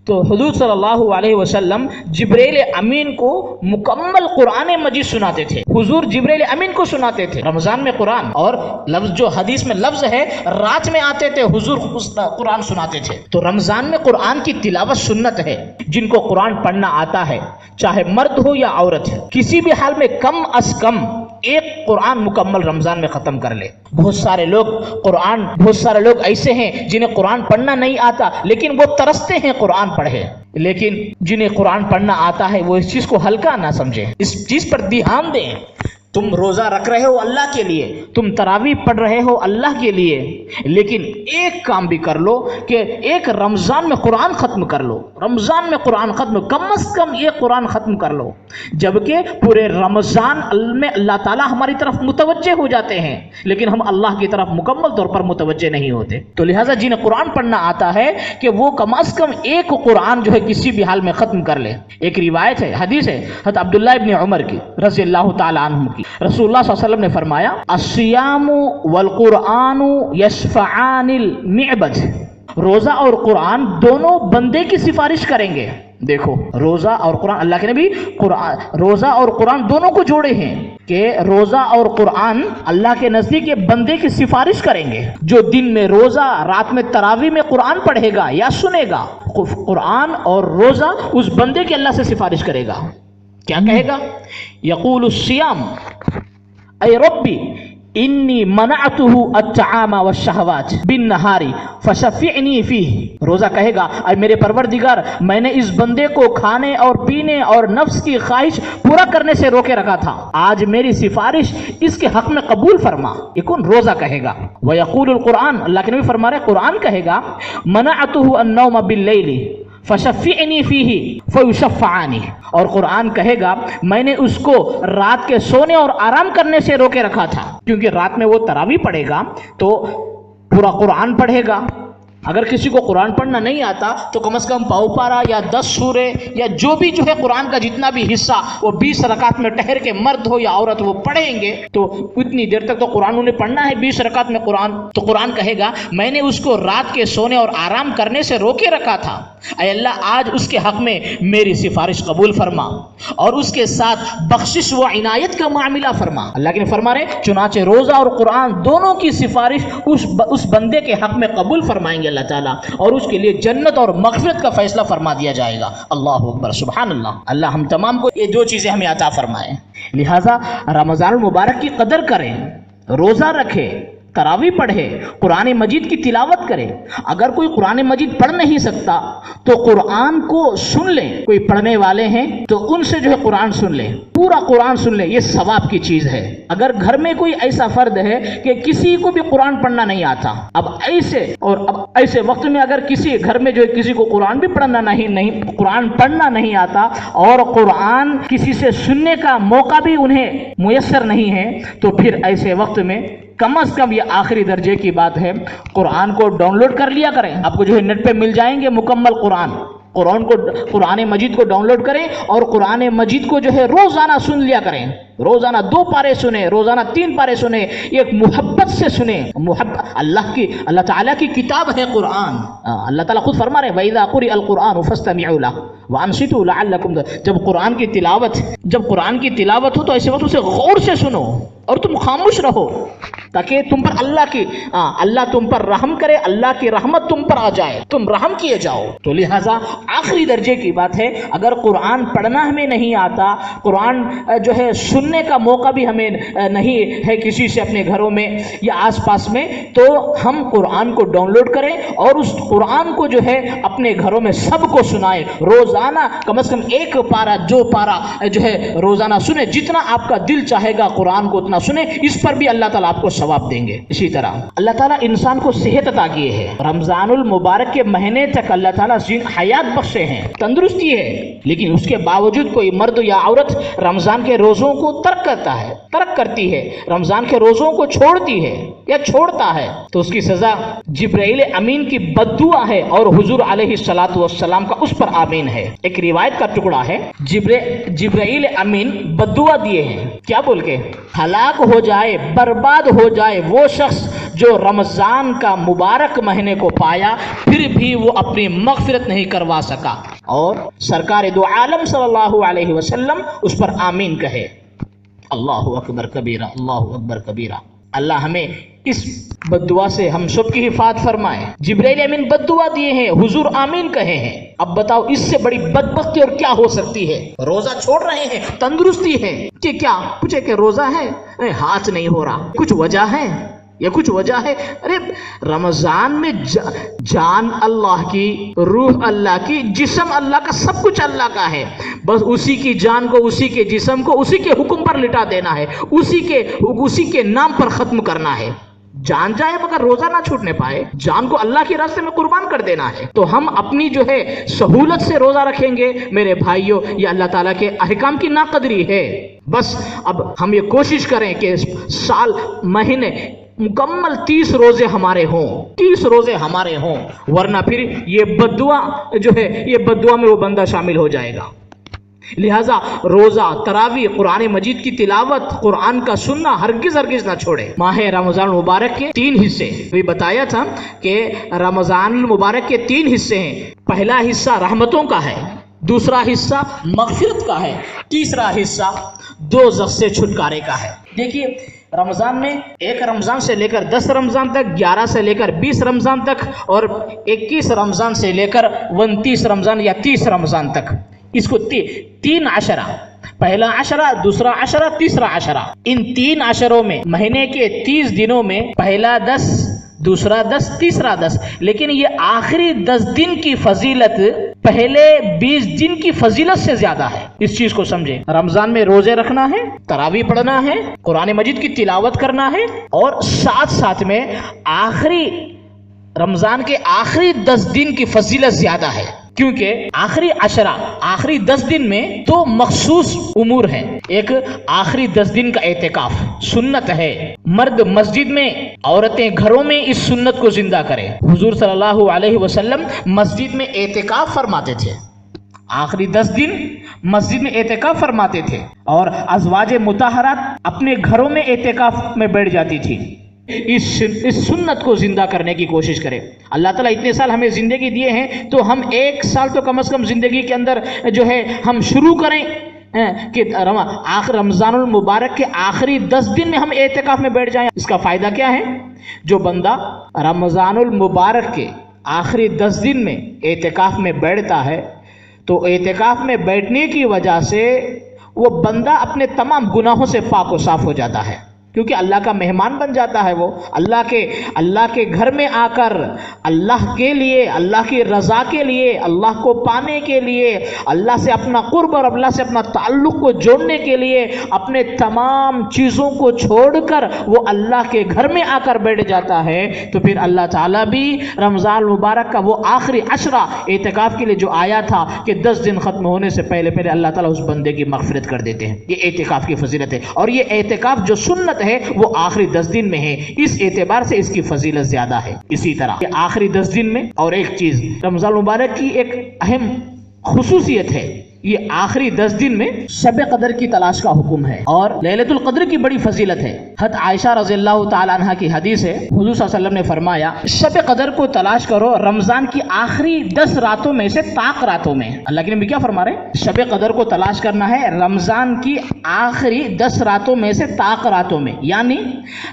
تو حضور صلی اللہ علیہ وسلم جبرائیل امین کو مکمل قرآن مجید سناتے تھے. حضور جبرائیل امین کو سناتے تھے رمضان میں قرآن، اور لفظ جو حدیث میں لفظ ہے رات میں آتے تھے حضور قرآن سناتے تھے. تو رمضان میں قرآن کی تلاوت سنت ہے. جن کو قرآن پڑھنا آتا ہے، چاہے مرد ہو یا عورت ہے، کسی بھی حال میں کم از کم ایک قرآن مکمل رمضان میں ختم کر لے. بہت سارے لوگ ایسے ہیں جنہیں قرآن پڑھنا نہیں آتا لیکن وہ ترستے ہیں قرآن پڑھے، لیکن جنہیں قرآن پڑھنا آتا ہے وہ اس چیز کو ہلکا نہ سمجھیں، اس چیز پر دھیان دیں. تم روزہ رکھ رہے ہو اللہ کے لیے، تم تراویح پڑھ رہے ہو اللہ کے لیے، لیکن ایک کام بھی کر لو کہ ایک رمضان میں قرآن ختم کر لو. رمضان میں قرآن ختم، کم از کم ایک قرآن ختم کر لو. جبکہ پورے رمضان میں اللہ تعالیٰ ہماری طرف متوجہ ہو جاتے ہیں لیکن ہم اللہ کی طرف مکمل طور پر متوجہ نہیں ہوتے. تو لہٰذا جنہیں قرآن پڑھنا آتا ہے کہ وہ کم از کم ایک قرآن جو ہے کسی بھی حال میں ختم کر لے. ایک روایت ہے، حدیث ہے حضرت عبداللہ ابن عمر کی رضی اللہ تعالی عنہ کی. رسول اللہ صلی اللہ علیہ وسلم نے فرمایا الصیام والقرآن یشفعان المعبد. روزہ اور قرآن دونوں بندے کی سفارش کریں گے. دیکھو روزہ اور قرآن، اللہ کے نبی روزہ اور قرآن دونوں کو جوڑے ہیں کہ روزہ اور قرآن اللہ کے نزدیک بندے کی سفارش کریں گے. جو دن میں روزہ، رات میں تراویح میں قرآن پڑھے گا یا سنے گا، قرآن اور روزہ اس بندے کے اللہ سے سفارش کرے گا. کیا کہے گا؟ یقول الصیام اے ربی انی منعته الطعام والشہوات بالنہار فشفعنی فیہ. روزہ کہے گا اے میرے پروردگار میں نے اس بندے کو کھانے اور پینے اور نفس کی خواہش پورا کرنے سے روکے رکھا تھا، آج میری سفارش اس کے حق میں قبول فرما. یہ کون روزہ کہے گا؟ ویقول القرآن، اللہ کے نبی فرما رہے قرآن کہے گا منعته النوم باللیل فشفعنی فیہ فیشفعانی. اور قرآن کہے گا میں نے اس کو رات کے سونے اور آرام کرنے سے روکے رکھا تھا، کیونکہ رات میں وہ تراویح پڑھے گا تو پورا قرآن پڑھے گا. اگر کسی کو قرآن پڑھنا نہیں آتا تو کم از کم پاؤ پارا یا 10 سورے یا جو بھی جو ہے قرآن کا جتنا بھی حصہ وہ 20 رکعت میں ٹہر کے مرد ہو یا عورت وہ پڑھیں گے. تو اتنی دیر تک تو قرآن انہیں پڑھنا ہے 20 رکعت میں قرآن. تو قرآن کہے گا میں نے اس کو رات کے سونے اور آرام کرنے سے روکے رکھا تھا، اے اللہ آج اس کے حق میں میری سفارش قبول فرما اور اس کے ساتھ بخشش و عنایت کا معاملہ فرما. اللہ کے فرما رہے چنانچہ روزہ اور قرآن دونوں کی سفارش اس بندے کے حق میں قبول فرمائیں گے اللہ تعالیٰ اور اس کے لیے جنت اور مغفرت کا فیصلہ فرما دیا جائے گا۔ اللہ اکبر، سبحان اللہ۔ اللہ ہم تمام کو یہ دو چیزیں ہمیں عطا فرمائے۔ لہٰذا رمضان المبارک کی قدر کریں، روزہ رکھے، تراویح پڑھے، قرآن مجید کی تلاوت کرے۔ اگر کوئی قرآن مجید پڑھ نہیں سکتا تو قرآن کو سن لے، کوئی پڑھنے والے ہیں تو ان سے جو ہے قرآن سن لے، پورا قرآن سن لے، یہ ثواب کی چیز ہے۔ اگر گھر میں کوئی ایسا فرد ہے کہ کسی کو بھی قرآن پڑھنا نہیں آتا، اب ایسے وقت میں اگر کسی گھر میں جو ہے کسی کو قرآن بھی پڑھنا قرآن پڑھنا نہیں آتا اور قرآن کسی سے سننے کا موقع بھی انہیں میسر نہیں ہے، تو پھر ایسے وقت میں کم از کم یہ آخری درجے کی بات ہے، قرآن کو ڈاؤن لوڈ کر لیا کریں۔ آپ کو جو ہے نیٹ پہ مل جائیں گے مکمل قرآن مجید کو ڈاؤن لوڈ کریں اور قرآن مجید کو جو ہے روزانہ سن لیا کریں۔ روزانہ 2 پارے سنیں، روزانہ 3 پارے سنیں، ایک محبت سے سنیں۔ اللہ تعالیٰ کی کتاب ہے قرآن۔ اللہ تعالیٰ خود فرما رہے ہیں وَإِذَا قُرِئَ الْقُرْآنُ فَاسْتَمِعُوا لَهُ وَأَنصِتُوا لَعَلَّكُمْ۔ جب قرآن کی تلاوت ہو تو ایسے وقت اسے غور سے سنو اور تم خاموش رہو تاکہ تم پر اللہ تم پر رحم کرے، اللہ کی رحمت تم پر آ جائے، تم رحم کیے جاؤ۔ تو لہٰذا آخری درجے کی بات ہے، اگر قرآن پڑھنا ہمیں نہیں آتا، قرآن جو ہے سننے کا موقع بھی ہمیں نہیں ہے کسی سے اپنے گھروں میں یا آس پاس میں، تو ہم قرآن کو ڈاؤن لوڈ کریں اور اس قرآن کو جو ہے اپنے گھروں میں سب کو سنائیں۔ روزانہ کم از کم 1 پارہ جو ہے روزانہ سنیں، جتنا آپ کا دل چاہے گا قرآن کو اتنا سنیں، اس پر بھی اللہ تعالیٰ آپ کو ثواب دیں گے۔ اسی طرح اللہ تعالیٰ انسان کو صحت عطا کیے ہے، رمضان المبارک کے مہینے تک اللہ تعالیٰ حیات بخشے ہیں، تندرستی ہے، لیکن اس کے باوجود کوئی مرد یا عورت رمضان کے روزوں کو ترک کرتی ہے، رمضان کے روزوں کو چھوڑتی ہے یا چھوڑتا ہے، تو اس کی سزا جبرائیل امین کی بد دعا ہے اور حضور علیہ الصلوۃ والسلام کا اس پر آمین ہے۔ ایک روایت کا ٹکڑا ہے، جبرائیل امین بد دعا دیے ہیں، کیا بول کے؟ ہلاک ہو جائے، برباد ہو جائے وہ شخص جو رمضان کا مبارک مہینے کو پایا پھر بھی وہ اپنی مغفرت نہیں کروا سکا، اور سرکار دو عالم صلی اللہ علیہ وسلم اس پر آمین کہے۔ اللہ اکبر کبیرہ، اللہ اکبر کبیرہ۔ اللہ ہمیں اس بد دعا سے ہم سب کی حفاظت فرمائے۔ جبرائیل امین بد دعا دیے ہیں، حضور آمین کہے ہیں، اب بتاؤ اس سے بڑی بدبختی اور کیا ہو سکتی ہے؟ روزہ چھوڑ رہے ہیں، تندرستی ہے کہ کیا پوچھے کہ روزہ ہے، ہاتھ نہیں ہو رہا، کچھ وجہ ہے یا کچھ وجہ ہے؟ ارے رمضان میں جان اللہ کی، روح اللہ کی، جسم اللہ کا، سب کچھ اللہ کا ہے، بس اسی کی جان کو، اسی کے جسم کو اسی کے حکم پر لٹا دینا ہے، اسی کے نام پر ختم کرنا ہے۔ جان جائے مگر روزہ نہ چھوٹنے پائے، جان کو اللہ کے راستے میں قربان کر دینا ہے۔ تو ہم اپنی جو ہے سہولت سے روزہ رکھیں گے میرے بھائیوں، یہ اللہ تعالیٰ کے احکام کی ناقدری ہے۔ بس اب ہم یہ کوشش کریں کہ سال مہینے مکمل 30 روزے ہمارے ہوں، 30 روزے ہمارے ہوں، ورنہ پھر یہ بد دعا جو ہے، یہ بد دعا میں وہ بندہ شامل ہو جائے گا۔ لہٰذا روزہ، تراویح، قرآن مجید کی تلاوت، قرآن کا سننا ہرگز نہ چھوڑے۔ ماہ رمضان المبارک کے 3 حصے بھی بتایا تھا کہ رمضان المبارک کے 3 حصے ہیں۔ پہلا حصہ رحمتوں کا ہے، دوسرا حصہ مغفرت کا ہے، تیسرا حصہ دوزخ سے چھٹکارے کا ہے۔ دیکھیے رمضان میں 1 رمضان سے لے کر 10 رمضان تک، 11 سے لے کر 20 رمضان تک، اور 21 رمضان سے لے کر 29 رمضان یا 30 رمضان تک، اس کو 3 عشرہ، پہلا عشرہ، دوسرا عشرہ، تیسرا عشرہ، ان 3 عشروں میں مہینے کے 30 دنوں میں پہلا 10، دوسرا 10، تیسرا 10، لیکن یہ آخری 10 دن کی فضیلت پہلے 20 دن کی فضیلت سے زیادہ ہے۔ اس چیز کو سمجھیں، رمضان میں روزے رکھنا ہے، تراویح پڑھنا ہے، قرآن مجید کی تلاوت کرنا ہے، اور ساتھ میں رمضان کے آخری 10 دن کی فضیلت زیادہ ہے، کیونکہ آخری عشرہ، آخری 10 دن میں 2 مخصوص امور ہیں۔ ایک آخری 10 دن کا اعتکاف سنت ہے، مرد مسجد میں، عورتیں گھروں میں اس سنت کو زندہ کریں۔ حضور صلی اللہ علیہ وسلم مسجد میں اعتکاف فرماتے تھے، آخری 10 دن مسجد میں اعتکاف فرماتے تھے، اور ازواج مطہرات اپنے گھروں میں اعتکاف میں بیٹھ جاتی تھی۔ اس سنت کو زندہ کرنے کی کوشش کریں۔ اللہ تعالیٰ اتنے سال ہمیں زندگی دیے ہیں تو ہم 1 سال تو کم از کم زندگی کے اندر جو ہے ہم شروع کریں کہ رمضان المبارک کے آخری 10 دن میں ہم اعتکاف میں بیٹھ جائیں۔ اس کا فائدہ کیا ہے؟ جو بندہ رمضان المبارک کے آخری 10 دن میں اعتکاف میں بیٹھتا ہے تو اعتکاف میں بیٹھنے کی وجہ سے وہ بندہ اپنے تمام گناہوں سے پاک و صاف ہو جاتا ہے، کیونکہ اللہ کا مہمان بن جاتا ہے۔ وہ اللہ کے گھر میں آ کر اللہ کے لیے، اللہ کی رضا کے لیے، اللہ کو پانے کے لیے، اللہ سے اپنا قرب اور اللہ سے اپنا تعلق کو جوڑنے کے لیے اپنے تمام چیزوں کو چھوڑ کر وہ اللہ کے گھر میں آ کر بیٹھ جاتا ہے، تو پھر اللہ تعالیٰ بھی رمضان مبارک کا وہ آخری عشرہ اعتکاف کے لیے جو آیا تھا کہ 10 دن ختم ہونے سے پہلے اللہ تعالیٰ اس بندے کی مغفرت کر دیتے ہیں۔ یہ اعتکاف کی فضیلت ہے، اور یہ اعتکاف جو سنت ہے وہ آخری 10 دن میں ہے، اس اعتبار سے اس کی فضیلت زیادہ ہے۔ اسی طرح یہ آخری 10 دن میں اور ایک چیز رمضان مبارک کی ایک اہم خصوصیت ہے، یہ آخری 10 دن میں شب قدر کی تلاش کا حکم ہے، اور لیلۃ القدر کی بڑی فضیلت ہے۔ حضرت عائشہ رضی اللہ تعالی عنہ کی حدیث ہے، حضور صلی اللہ علیہ وسلم نے فرمایا شب قدر کو تلاش کرو رمضان کی آخری 10 راتوں میں سے طاق راتوں میں۔ اللہ کے نبی کیا فرما رہے ہیں؟ شب قدر کو تلاش کرنا ہے رمضان کی آخری 10 راتوں میں سے طاق راتوں میں، یعنی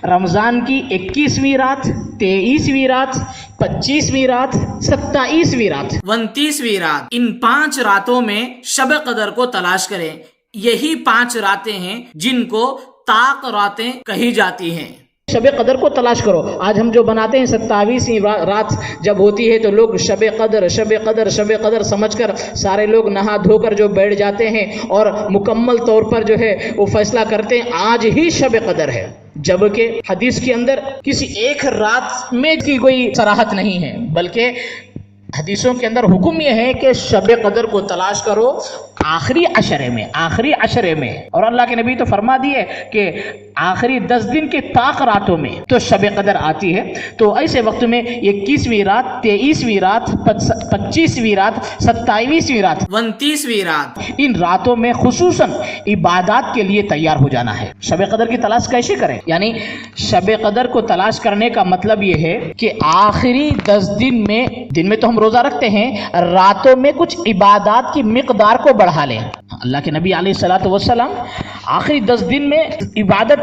رمضان کی 21ویں رات، 23ویں رات، 25ویں رات، 27ویں رات، 29ویں رات، ان 5 راتوں میں شب قدر کو تلاش کریں۔ یہی 5 راتیں ہیں جن کو طاق راتیں کہی جاتی ہیں۔ شب قدر کو تلاش کرو۔ آج ہم جو بناتے ہیں 27ویں رات جب ہوتی ہے تو لوگ شب قدر سمجھ کر سارے لوگ نہا دھو کر جو بیٹھ جاتے ہیں اور مکمل طور پر جو ہے وہ فیصلہ کرتے ہیں آج ہی شب قدر ہے، جبکہ حدیث کے اندر کسی ایک رات میں کی کوئی صراحت نہیں ہے، بلکہ حدیثوں کے اندر حکم یہ ہے کہ شب قدر کو تلاش کرو آخری عشرے میں، اور اللہ کے نبی تو فرما دیے کہ آخری 10 دن کے طاق راتوں میں تو شب قدر آتی ہے۔ تو ایسے وقت میں 21ویں رات، 23ویں رات، 25ویں رات، 27ویں رات، 29ویں رات، ان راتوں میں خصوصاً عبادات کے لیے تیار ہو جانا ہے۔ شب قدر کی تلاش کیسے کریں؟ یعنی شب قدر کو تلاش کرنے کا مطلب یہ ہے کہ آخری 10 دن میں تو ہم روزہ رکھتے ہیں، راتوں میں کچھ عبادات کی مقدار کو بڑھا لیں۔ اللہ کے نبی علیہ الصلوۃ والسلام آخری 10 دن میں عبادت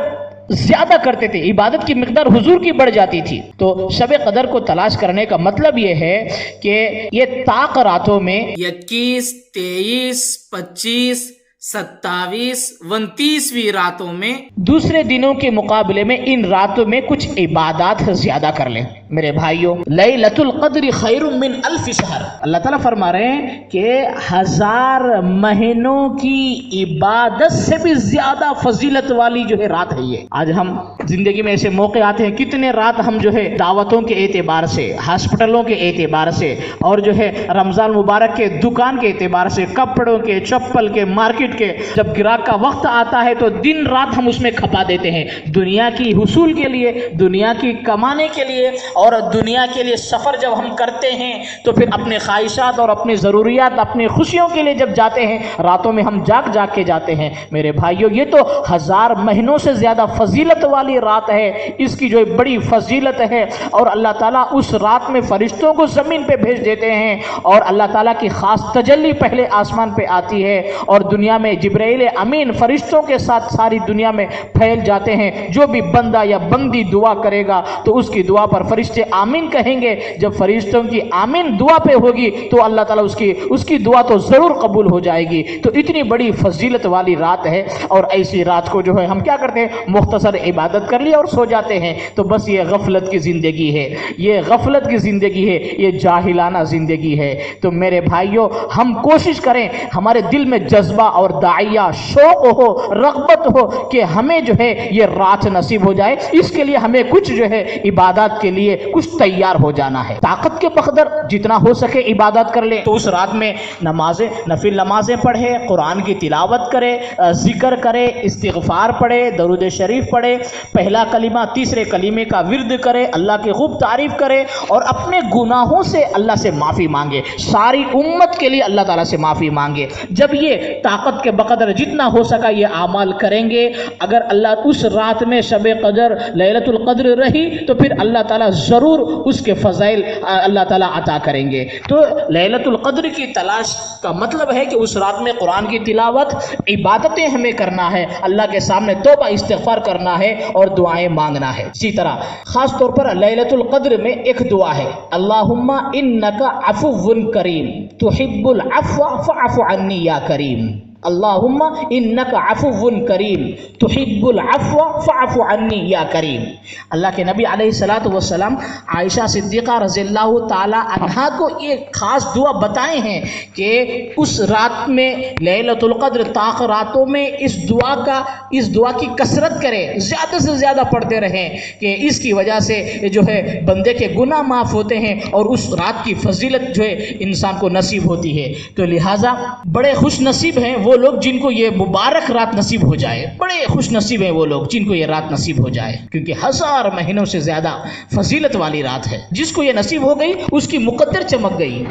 زیادہ کرتے تھے، عبادت کی مقدار حضور کی بڑھ جاتی تھی۔ تو شب قدر کو تلاش کرنے کا مطلب یہ ہے کہ یہ طاق راتوں میں 21، 23، 25، 27، 29ویں راتوں میں دوسرے دنوں کے مقابلے میں ان راتوں میں کچھ عبادات زیادہ کر لیں۔ میرے بھائیوں، لیلۃ القدر خیر من 1000 شہر، اللہ تعالیٰ فرما رہے ہیں کہ 1000 مہینوں کی عبادت سے بھی زیادہ فضیلت والی جو ہے رات ہے یہ۔ آج ہم زندگی میں ایسے موقع آتے ہیں، کتنے رات ہم جو ہے دعوتوں کے اعتبار سے، ہاسپٹلوں کے اعتبار سے، اور جو ہے رمضان مبارک کے دکان کے اعتبار سے، کپڑوں کے، چپل کے، مارکیٹ کے، جب گراہک کا وقت آتا ہے تو دن رات ہم اس میں کھپا دیتے ہیں، دنیا کی حصول کے لیے، دنیا کی کمانے کے لیے، اور دنیا کے لیے سفر جب ہم کرتے ہیں تو پھر اپنے خواہشات اور اپنی ضروریات، اپنی خوشیوں کے لیے جب جاتے ہیں، راتوں میں ہم جاگ کے جاتے ہیں۔ میرے بھائیوں، یہ تو 1000 مہینوں سے زیادہ فضیلت والی رات ہے، اس کی جو بڑی فضیلت ہے، اور اللہ تعالیٰ اس رات میں فرشتوں کو زمین پہ بھیج دیتے ہیں، اور اللہ تعالیٰ کی خاص تجلی پہلے آسمان پہ آتی ہے، اور دنیا میں جبرائیل امین فرشتوں کے ساتھ ساری دنیا میں پھیل جاتے ہیں۔ جو بھی بندہ یا بندی دعا کرے گا تو اس کی دعا پر فرشتے آمین کہیں گے۔ جب فرشتوں کی آمین دعا پہ ہوگی تو اللہ تعالیٰ اس کی دعا تو ضرور قبول ہو جائے گی۔ تو اتنی بڑی فضیلت والی رات ہے، اور ایسی رات کو جو ہے ہم کیا کرتے ہیں، مختصر عبادت کر لی اور سو جاتے ہیں۔ تو بس یہ غفلت کی زندگی ہے، یہ غفلت کی زندگی ہے، یہ جاہلانہ زندگی ہے۔ تو میرے بھائیوں، ہم کوشش کریں ہمارے دل میں جذبہ اور داعیہ شوق ہو، رغبت ہو کہ ہمیں جو ہے یہ رات نصیب ہو جائے۔ اس کے لیے ہمیں کچھ جو ہے عبادات کے لیے کچھ تیار ہو جانا ہے۔ طاقت کے بقدر جتنا ہو سکے عبادت کر لے، تو اس رات میں نفل نمازیں پڑھے، قرآن کی تلاوت کرے، ذکر کرے، استغفار پڑھے، درود شریف پڑھے، پہلا کلمہ تیسرے کلمے کا ورد کرے، اللہ کی خوب تعریف کرے، اور اپنے گناہوں سے اللہ سے معافی مانگے، ساری امت کے لیے اللہ تعالیٰ سے معافی مانگے۔ جب یہ طاقت طاقت کے بقدر جتنا ہو سکا یہ اعمال کریں گے. اگر اللہ اس رات میں شب قدر لیلۃ القدر رہی تو پھر اللہ تعالیٰ ضرور اس کے فضائل اللہ تعالیٰ عطا کریں گے. تو لیلۃ القدر کی تلاش کا مطلب ہے کہ اس رات میں قرآن کی تلاوت، عبادتیں ہمیں کرنا ہے، اللہ کے سامنے توبہ استغفار کرنا ہے اور دعائیں مانگنا ہے. اسی طرح خاص طور پر لیلۃ القدر میں ایک دعا ہے، اللہم انک عفو کریم تحب العفو فاعف عنی یا کریم. اللہم انک عفو کریم تحب العفو فاعف عنی یا کریم. اللہ کے نبی علیہ الصلوۃ والسلام عائشہ صدیقہ رضی اللہ تعالی عنہا کو یہ خاص دعا بتائے ہیں کہ اس رات میں لیلۃ القدر طاق راتوں میں اس دعا کی کثرت کریں، زیادہ سے زیادہ پڑھتے رہیں کہ اس کی وجہ سے جو ہے بندے کے گناہ معاف ہوتے ہیں اور اس رات کی فضیلت جو ہے انسان کو نصیب ہوتی ہے. تو لہٰذا بڑے خوش نصیب ہیں وہ لوگ جن کو یہ مبارک رات نصیب ہو جائے، بڑے خوش نصیب ہیں وہ لوگ جن کو یہ رات نصیب ہو جائے، کیونکہ 1000 مہینوں سے زیادہ فضیلت والی رات ہے. جس کو یہ نصیب ہو گئی اس کی مقدر چمک گئی،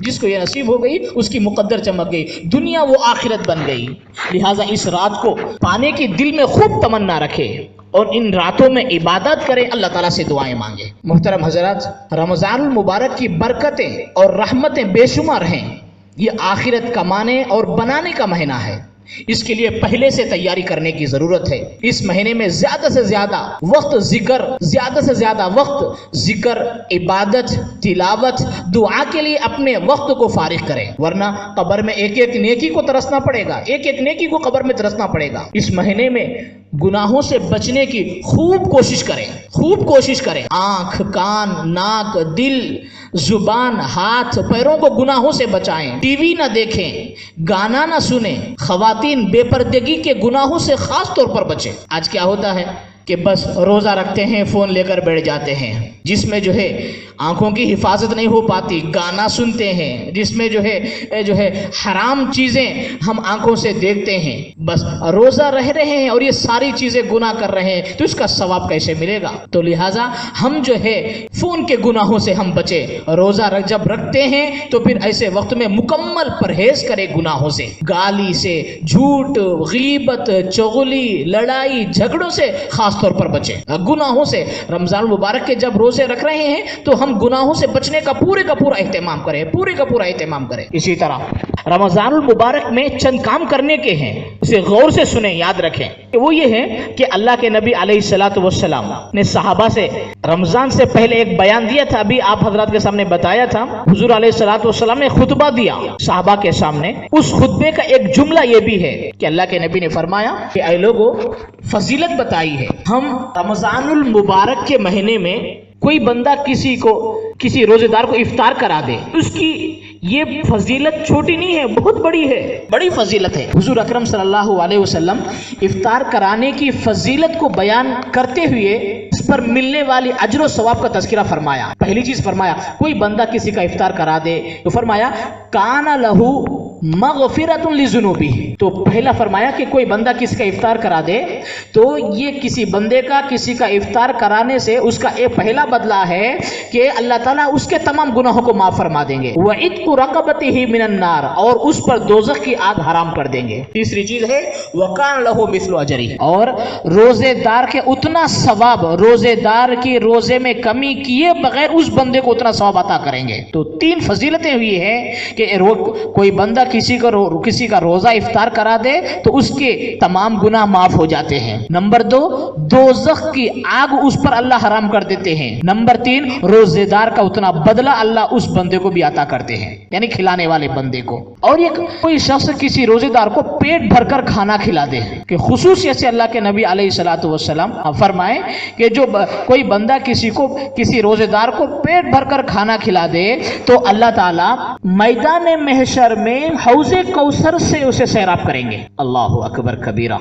جس کو یہ نصیب ہو گئی اس کی مقدر چمک گئی، دنیا وہ آخرت بن گئی. لہٰذا اس رات کو پانے کی دل میں خوب تمنا رکھے اور ان راتوں میں عبادت کرے، اللہ تعالیٰ سے دعائیں مانگے. محترم حضرات، رمضان المبارک کی برکتیں اور رحمتیں بے شمار ہیں. یہ آخرت کمانے اور بنانے کا مہینہ ہے، اس کے لیے پہلے سے تیاری کرنے کی ضرورت ہے. اس مہینے میں زیادہ سے زیادہ وقت ذکر، عبادت، تلاوت، دعا کے لیے اپنے وقت کو فارغ کریں، ورنہ قبر میں ایک ایک نیکی کو ترسنا پڑے گا، ایک ایک نیکی کو قبر میں ترسنا پڑے گا. اس مہینے میں گناہوں سے بچنے کی خوب کوشش کریں. آنکھ، کان، ناک، دل، زبان، ہاتھ، پیروں کو گناہوں سے بچائیں. ٹی وی نہ دیکھیں، گانا نہ سنیں. خواتین بے پردگی کے گناہوں سے خاص طور پر بچیں. آج کیا ہوتا ہے کہ بس روزہ رکھتے ہیں، فون لے کر بیٹھ جاتے ہیں، جس میں جو ہے آنکھوں کی حفاظت نہیں ہو پاتی. گانا سنتے ہیں جس میں جو ہے حرام چیزیں ہم آنکھوں سے دیکھتے ہیں. بس روزہ رہ رہے ہیں اور یہ ساری چیزیں گناہ کر رہے ہیں، تو اس کا ثواب کیسے ملے گا؟ تو لہٰذا ہم جو ہے فون کے گناہوں سے ہم بچے. روزہ جب رکھتے ہیں تو پھر ایسے وقت میں مکمل پرہیز کرے گناہوں سے، گالی سے، جھوٹ، غیبت، چغلی، لڑائی جھگڑوں سے خاص طور پر بچے، گناہوں سے. رمضان المبارک کے جب روزے رکھ رہے ہیں تو ہم گناہوں سے بچنے کا پورے کا پورا اہتمام کریں. اسی طرح رمضان المبارک میں چند کام کرنے کے ہیں، اسے غور سے سنیں، یاد رکھیں. وہ یہ ہے کہ اللہ کے نبی علیہ الصلوۃ والسلام نے صحابہ سے رمضان سے پہلے ایک بیان دیا تھا، ابھی آپ حضرات کے سامنے بتایا تھا. حضور علیہ الصلوۃ والسلام نے خطبہ دیا صحابہ کے سامنے. اس خطبے کا ایک جملہ یہ بھی ہے کہ اللہ کے نبی نے فرمایا کہ اے لوگو، فضیلت بتائی ہے. ہم رمضان المبارک کے مہینے میں کوئی بندہ کسی روزے دار کو افطار کرا دے، اس کی یہ فضیلت چھوٹی نہیں ہے، بہت بڑی ہے، بڑی فضیلت ہے. حضور اکرم صلی اللہ علیہ وسلم افطار کرانے کی فضیلت کو بیان کرتے ہوئے اس پر ملنے والی اجر و ثواب کا تذکرہ فرمایا. پہلی چیز فرمایا کوئی بندہ کسی کا افطار کرا دے تو فرمایا کان لہو مغفرۃ لذنوبہ. تو پہلا فرمایا کہ کوئی بندہ کسی کا افطار کرا دے تو یہ کسی بندے کا کسی کا افطار کرانے سے اس کا ایک پہلا بدلہ ہے کہ اللہ تعالیٰ اس کے تمام گناہوں کو معاف فرما دیں گے. وعتق رقبتہ من النار، اور اس پر دوزخ کی آگ حرام کر دیں گے. تیسری چیز ہے وکان لہو مثل اجرہ، اور روزے دار کے اتنا ثواب، روزے دار کی روزے میں کمی کیے بغیر اس بندے کو اتنا ثواب عطا کریں گے. تو 3 فضیلتیں ہوئی ہیں کہ کوئی بندہ کسی کا روزہ افطار کرا دے تو اس کے تمام گناہ معاف ہو جاتے ہیں. نمبر 2، دوزخ کی آگ اس پر اللہ حرام کر دیتے ہیں. نمبر 3، روزے دار کا اتنا بدلہ اللہ اس بندے کو بھی عطا کرتے ہیں، یعنی کھلانے والے بندے کو. اور یہ کوئی شخص کسی روزے دار کو پیٹ بھر کر کھانا کھلا دے کہ خصوصیت سے اللہ کے نبی علیہ الصلوۃ والسلام فرمائے کہ جو کوئی بندہ کسی روزے دار کو پیٹ بھر کر کھانا کھلا دے تو اللہ تعالیٰ میدان محشر میں حوض کوثر سے اسے سیراب کریں گے. اللہ اکبر کبیرہ.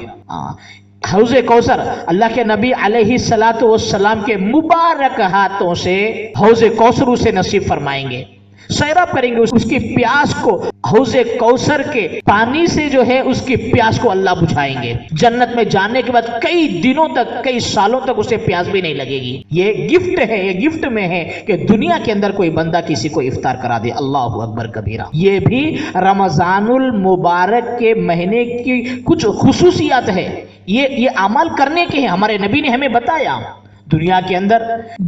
حوض کوثر اللہ کے نبی علیہ الصلوۃ والسلام کے مبارک ہاتھوں سے حوض کوثر اسے نصیب فرمائیں گے. سیراب کریں گے اس کی پیاس کو، حوض کوثر کے پانی سے جو ہے اس کی پیاس کو اللہ بجھائیں گے۔ جنت میں جانے کے بعد کئی دنوں تک، کئی سالوں تک اسے پیاس بھی نہیں لگے گی۔ یہ گفٹ ہے، یہ گفٹ میں ہے کہ دنیا کے اندر کوئی بندہ کسی کو افطار کرا دے۔ اللہ اکبر کبیرہ۔ یہ بھی رمضان المبارک کے مہینے کی کچھ خصوصیات ہے، یہ اعمال کرنے کے ہیں۔ ہمارے نبی نے ہمیں بتایا دنیا کے اندر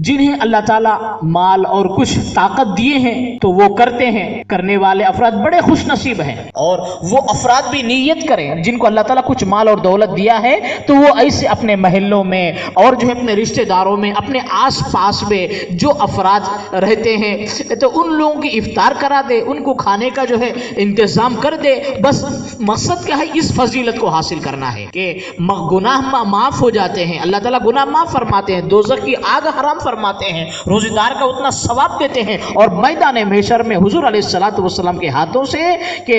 جنہیں اللہ تعالیٰ مال اور کچھ طاقت دیے ہیں تو وہ کرتے ہیں، کرنے والے افراد بڑے خوش نصیب ہیں، اور وہ افراد بھی نیت کریں جن کو اللہ تعالیٰ کچھ مال اور دولت دیا ہے تو وہ ایسے اپنے محلوں میں اور جو ہے اپنے رشتہ داروں میں، اپنے آس پاس میں جو افراد رہتے ہیں تو ان لوگوں کی افطار کرا دے، ان کو کھانے کا جو ہے انتظام کر دے۔ بس مقصد کیا ہے؟ اس فضیلت کو حاصل کرنا ہے کہ گناہ معاف ہو جاتے ہیں، اللہ تعالیٰ گناہ معاف فرماتے ہیں، دوزخ کی آگ حرام فرماتے ہیں، روزے دار کا اتنا ثواب دیتے ہیں، اور میدان محشر میں حضور علیہ الصلوۃ والسلام کے ہاتھوں سے کہ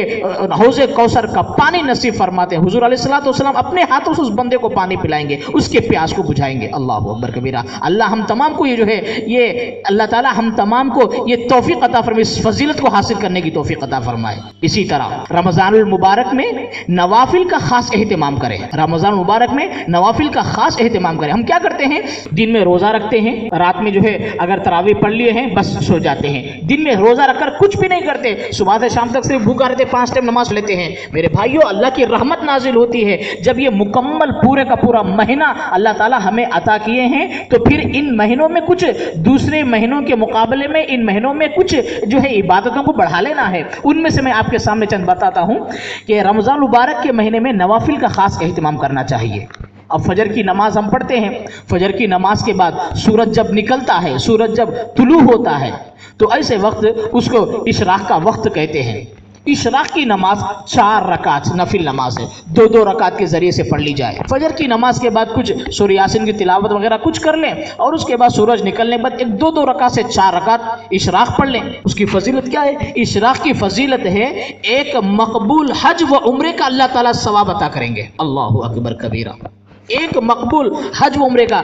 حوض کوثر کا پانی نصیب فرماتے ہیں۔ حضور علیہ الصلوۃ والسلام اپنے ہاتھوں سے اس بندے کو پانی پلائیں گے، اس کے پیاس کو بجھائیں گے۔ اللہ اکبر کبیرہ۔ اللہ ہم تمام کو یہ جو ہے یہ اللہ تعالی ہم تمام کو یہ توفیق عطا فرمائے، اس فضیلت کو حاصل کرنے کی توفیق عطا فرمائے۔ اسی طرح رمضان المبارک میں نوافل کا خاص اہتمام کریں۔ رمضان المبارک میں نوافل کا خاص اہتمام کریں۔ ہم کیا کرتے ہیں؟ دن میں روزہ رکھتے ہیں، رات میں جو ہے اگر تراویح پڑھ لیے ہیں بس سو جاتے ہیں۔ دن میں روزہ رکھ کر کچھ بھی نہیں کرتے، صبح سے شام تک صرف بھوکا رہتے، 5 ٹائم نماز لیتے ہیں۔ میرے بھائیوں، اللہ کی رحمت نازل ہوتی ہے جب یہ مکمل پورے کا پورا مہینہ اللہ تعالی ہمیں عطا کیے ہیں، تو پھر ان مہینوں میں کچھ دوسرے مہینوں کے مقابلے میں ان مہینوں میں کچھ جو ہے عبادتوں کو بڑھا لینا ہے۔ ان میں سے میں آپ کے سامنے چند بتاتا ہوں کہ رمضان مبارک کے مہینے میں نوافل کا خاص اہتمام کرنا چاہیے۔ اب فجر کی نماز ہم پڑھتے ہیں، فجر کی نماز کے بعد سورج جب نکلتا ہے، سورج جب طلوع ہوتا ہے تو ایسے وقت اس کو اشراق کا وقت کہتے ہیں۔ اشراق کی نماز 4 رکعت نفل نماز ہے، 2 رکعت کے ذریعے سے پڑھ لی جائے۔ فجر کی نماز کے بعد کچھ سورہ یاسین کی تلاوت وغیرہ کچھ کر لیں، اور اس کے بعد سورج نکلنے کے بعد 2 رکعت سے 4 رکعت اشراق پڑھ لیں۔ اس کی فضیلت کیا ہے؟ اشراق کی فضیلت ہے ایک مقبول حج و عمرے کا اللہ تعالیٰ ثواب عطا کریں گے۔ اللہ اکبر کبیرہ۔ ایک مقبول حج و عمرے کا،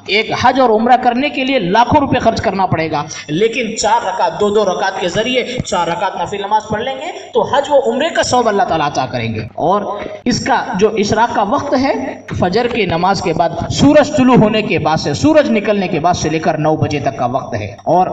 ایک حج اور عمرہ کرنے کے لیے لاکھوں روپے خرچ کرنا پڑے گا، لیکن 4 رکعت 2 رکعت کے ذریعے 4 رکعت نفل نماز پڑھ لیں گے تو حج و عمرے کا ثواب اللہ تعالیٰ عطا کریں گے۔ اور اس کا جو اشراق کا وقت ہے فجر کی نماز کے بعد سورج طلوع ہونے کے بعد سے، سورج نکلنے کے بعد سے لے کر 9 بجے تک کا وقت ہے، اور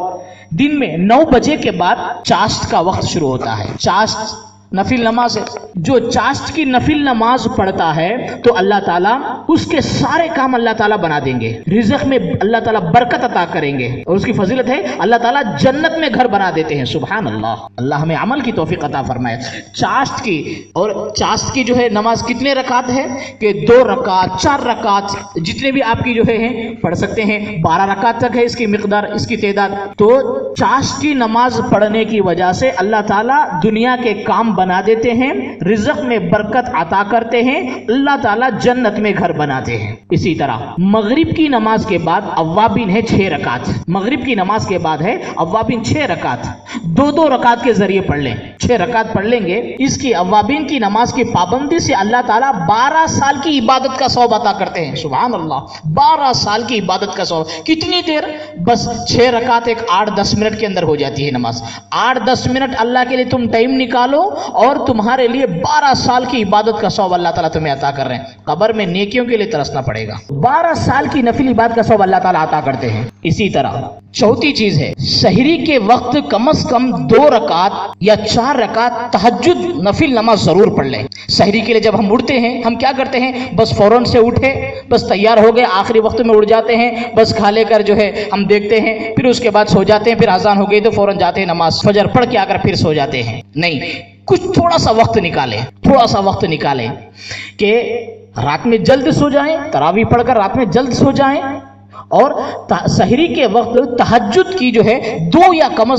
دن میں 9 بجے کے بعد چاشت کا وقت شروع ہوتا ہے۔ چاشت نفل نماز ہے، جو چاشت کی نفل نماز پڑھتا ہے تو اللہ تعالیٰ اس کے سارے کام اللہ تعالیٰ بنا دیں گے، رزق میں اللہ تعالیٰ برکت عطا کریں گے، اور اس کی فضیلت ہے اللہ تعالیٰ جنت میں گھر بنا دیتے ہیں۔ سبحان اللہ، اللہ ہمیں عمل کی توفیق عطا فرمائے۔ چاشت کی، اور چاشت کی جو ہے نماز کتنے رکعت ہے کہ 2 رکعت 4 رکعت جتنے بھی آپ کی جو ہے پڑھ سکتے ہیں، 12 رکعت تک ہے اس کی مقدار، اس کی تعداد۔ تو چاشت کی نماز پڑھنے کی وجہ سے اللہ تعالیٰ دنیا کے کام بنا دیتے ہیں، رزق میں برکت عطا کرتے ہیں، اللہ تعالیٰ جنت میں گھر بناتے ہیں۔ اسی طرح مغرب کی نماز کے بعد اوابین ہے 6 رکعت، مغرب کی نماز کے بعد ہے اوابین 6 رکعت، 2 رکعت کے ذریعے پڑھ لیں، 6 رکعت پڑھ لیں گے۔ اس کی اوابین کی نماز کی پابندی سے اللہ تعالیٰ 12 سال کی عبادت کا ثواب عطا کرتے ہیں۔ سبحان اللہ، 12 سال کی عبادت کا ثواب۔ کتنی دیر؟ بس 6 رکعت ایک 8-10 منٹ کے اندر ہو جاتی ہے نماز۔ 8-10 منٹ اللہ کے لیے تم ٹائم نکالو اور تمہارے لیے 12 سال کی عبادت کا ثواب اللہ تعالیٰ تمہیں عطا کر رہے ہیں۔ قبر میں نیکیوں کے لیے ترسنا پڑے گا۔ 12 سال کی نفل عبادت کا ثواب اللہ تعالیٰ عطا کرتے ہیں۔ اسی طرح چوتھی چیز ہے سحری کے وقت کم از کم 2 رکعت یا 4 رکعت تہجد نفل نماز ضرور پڑھ لیں۔ سحری کے لیے جب ہم اٹھتے ہیں ہم کیا کرتے ہیں؟ بس فوراً سے اٹھے، بس تیار ہو گئے، آخری وقت میں اٹھ جاتے ہیں، بس کھا لے کر جو ہے ہم دیکھتے ہیں، پھر اس کے بعد سو جاتے ہیں، پھر اذان ہو گئی تو فوراً جاتے ہیں نماز فجر پڑھ کے آ کر پھر سو جاتے ہیں۔ نہیں، کچھ تھوڑا سا وقت نکالیں، تھوڑا سا وقت نکالیں کہ رات میں جلد سو جائیں، تراویح پڑھ کر رات میں جلد سو جائیں، اور سحری کے وقت تہجد کی جو ہے 2 یا کم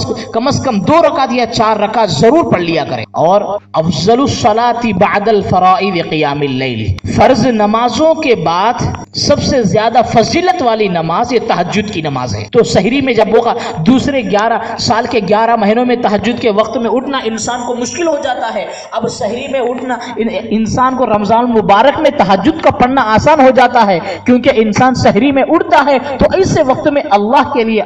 از کم 2 رکعت یا 4 رکعت ضرور پڑھ لیا کریں۔ اور افضل الصلاۃ بعد الفرائض قیام اللیل، فرض نمازوں کے بعد سب سے زیادہ فضیلت والی نماز یہ تہجد کی نماز ہے۔ تو سحری میں جب ہوگا دوسرے 11 سال کے 11 مہینوں میں تہجد کے وقت میں اٹھنا انسان کو مشکل ہو جاتا ہے، اب سحری میں اٹھنا انسان کو رمضان مبارک میں تہجد کا پڑھنا آسان ہو جاتا ہے، کیونکہ انسان سحری میں اٹھتا ہے تو ایسے وقت میں اللہ کے لیے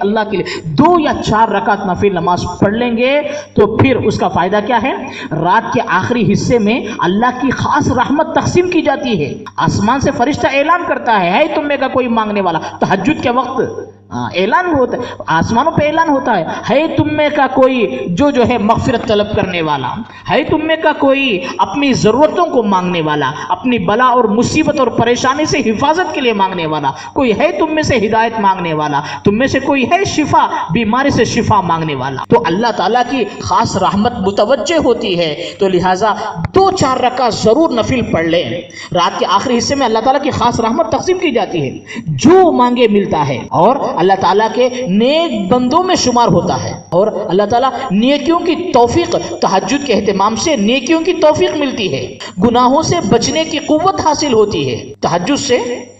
2 یا 4 رکعت نفل نماز پڑھ لیں گے تو پھر اس کا فائدہ کیا ہے؟ رات کے آخری حصے میں اللہ کی خاص رحمت تقسیم کی جاتی ہے. آسمان سے فرشتہ اعلان کرتا ہے تم میں کا کوئی مانگنے والا. تہجد کے وقت اعلان ہوتا ہے, آسمانوں پہ اعلان ہوتا ہے تم میں کا کوئی جو ہے مغفرت طلب کرنے والا ہے, تم میں کا کوئی اپنی ضرورتوں کو مانگنے والا, اپنی بلا اور مصیبت اور پریشانی سے حفاظت کے لیے مانگنے والا, کوئی ہے تم میں سے ہدایت مانگنے والا, تم میں سے کوئی ہے شفا, بیماری سے شفا مانگنے والا. تو اللہ تعالیٰ کی خاص رحمت متوجہ ہوتی ہے, تو لہٰذا 2-4 رکعت ضرور نفل پڑھ لیں. رات کے آخری حصے میں اللہ تعالیٰ کی خاص رحمت تقسیم کی جاتی ہے, جو مانگے ملتا ہے اور اللہ تعالیٰ کے نیک بندوں میں شمار ہوتا ہے. اور اللہ تعالیٰ نیکیوں کی توفیق, تہجد کے اہتمام سے نیکیوں کی توفیق ملتی ہے, گناہوں سے بچنے کی قوت حاصل ہوتی ہے. تہجد سے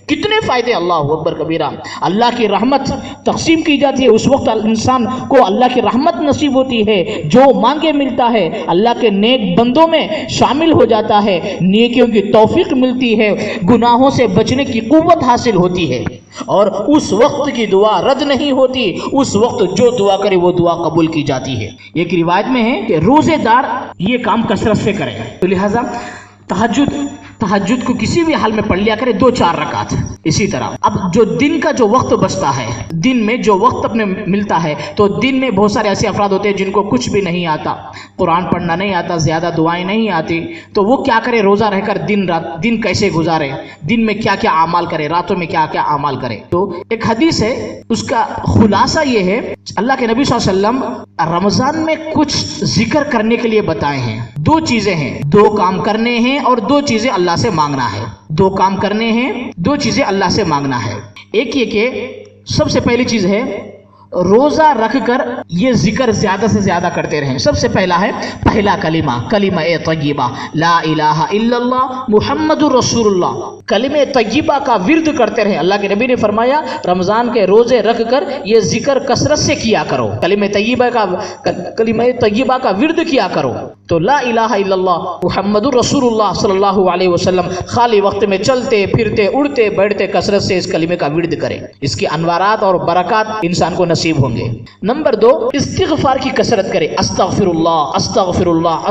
کتنے فائدے, اللہ اکبر کبیرہ. اللہ کی رحمت تقسیم کی جاتی ہے, اس وقت انسان کو اللہ کی رحمت نصیب ہوتی ہے, جو مانگے ملتا ہے, اللہ کے نیک بندوں میں شامل ہو جاتا ہے, نیکیوں کی توفیق ملتی ہے, گناہوں سے بچنے کی قوت حاصل ہوتی ہے, اور اس وقت کی دعا رد نہیں ہوتی. اس وقت جو دعا کرے وہ دعا قبول کی جاتی ہے. ایک روایت میں ہے کہ روزے دار یہ کام کثرت سے کرے, تو لہذا تہجد کو کسی بھی حال میں پڑھ لیا کرے 2-4 رکعت. اسی طرح اب جو دن کا جو وقت بچتا ہے, دن میں جو وقت اپنے ملتا ہے, تو دن میں بہت سارے ایسے افراد ہوتے ہیں جن کو کچھ بھی نہیں آتا, قرآن پڑھنا نہیں آتا, زیادہ دعائیں نہیں آتی, تو وہ کیا کرے؟ روزہ رہ کر دن کیسے گزارے, دن میں کیا کیا اعمال کرے, راتوں میں کیا کیا اعمال کرے. تو ایک حدیث ہے, اس کا خلاصہ یہ ہے, اللہ کے نبی صلی اللہ علیہ وسلم رمضان میں کچھ ذکر کرنے کے لیے بتائے ہیں. 2 چیزیں ہیں, 2 کام کرنے ہیں اور 2 چیزیں اللہ سے مانگنا ہے. 2 کام کرنے ہیں, 2 چیزیں اللہ سے مانگنا ہے. ایک یہ کہ سب سے پہلی چیز ہے روزہ رکھ کر یہ ذکر زیادہ سے زیادہ کرتے رہیں. سب سے پہلا ہے پہلا کلمہ طیبہ لا الہ الا اللہ محمد رسول اللہ. کلمہ طیبہ کا ورد کرتے رہیں. اللہ کے نبی نے فرمایا رمضان کے روزے رکھ کر یہ ذکر کثرت سے کیا کرو, کلمہ طیبہ کا ورد کیا کرو. تو لا الہ الا اللہ محمد رسول اللہ صلی اللہ علیہ وسلم خالی وقت میں چلتے پھرتے اڑتے بیٹھتے کثرت سے اس کلمے کا ورد کریں. اس کی انوارات اور برکات انسان کو نصیب ہوں گے. نمبر 2, استغفار کی کثرت کرے. استغفر اللہ استغفر اللہ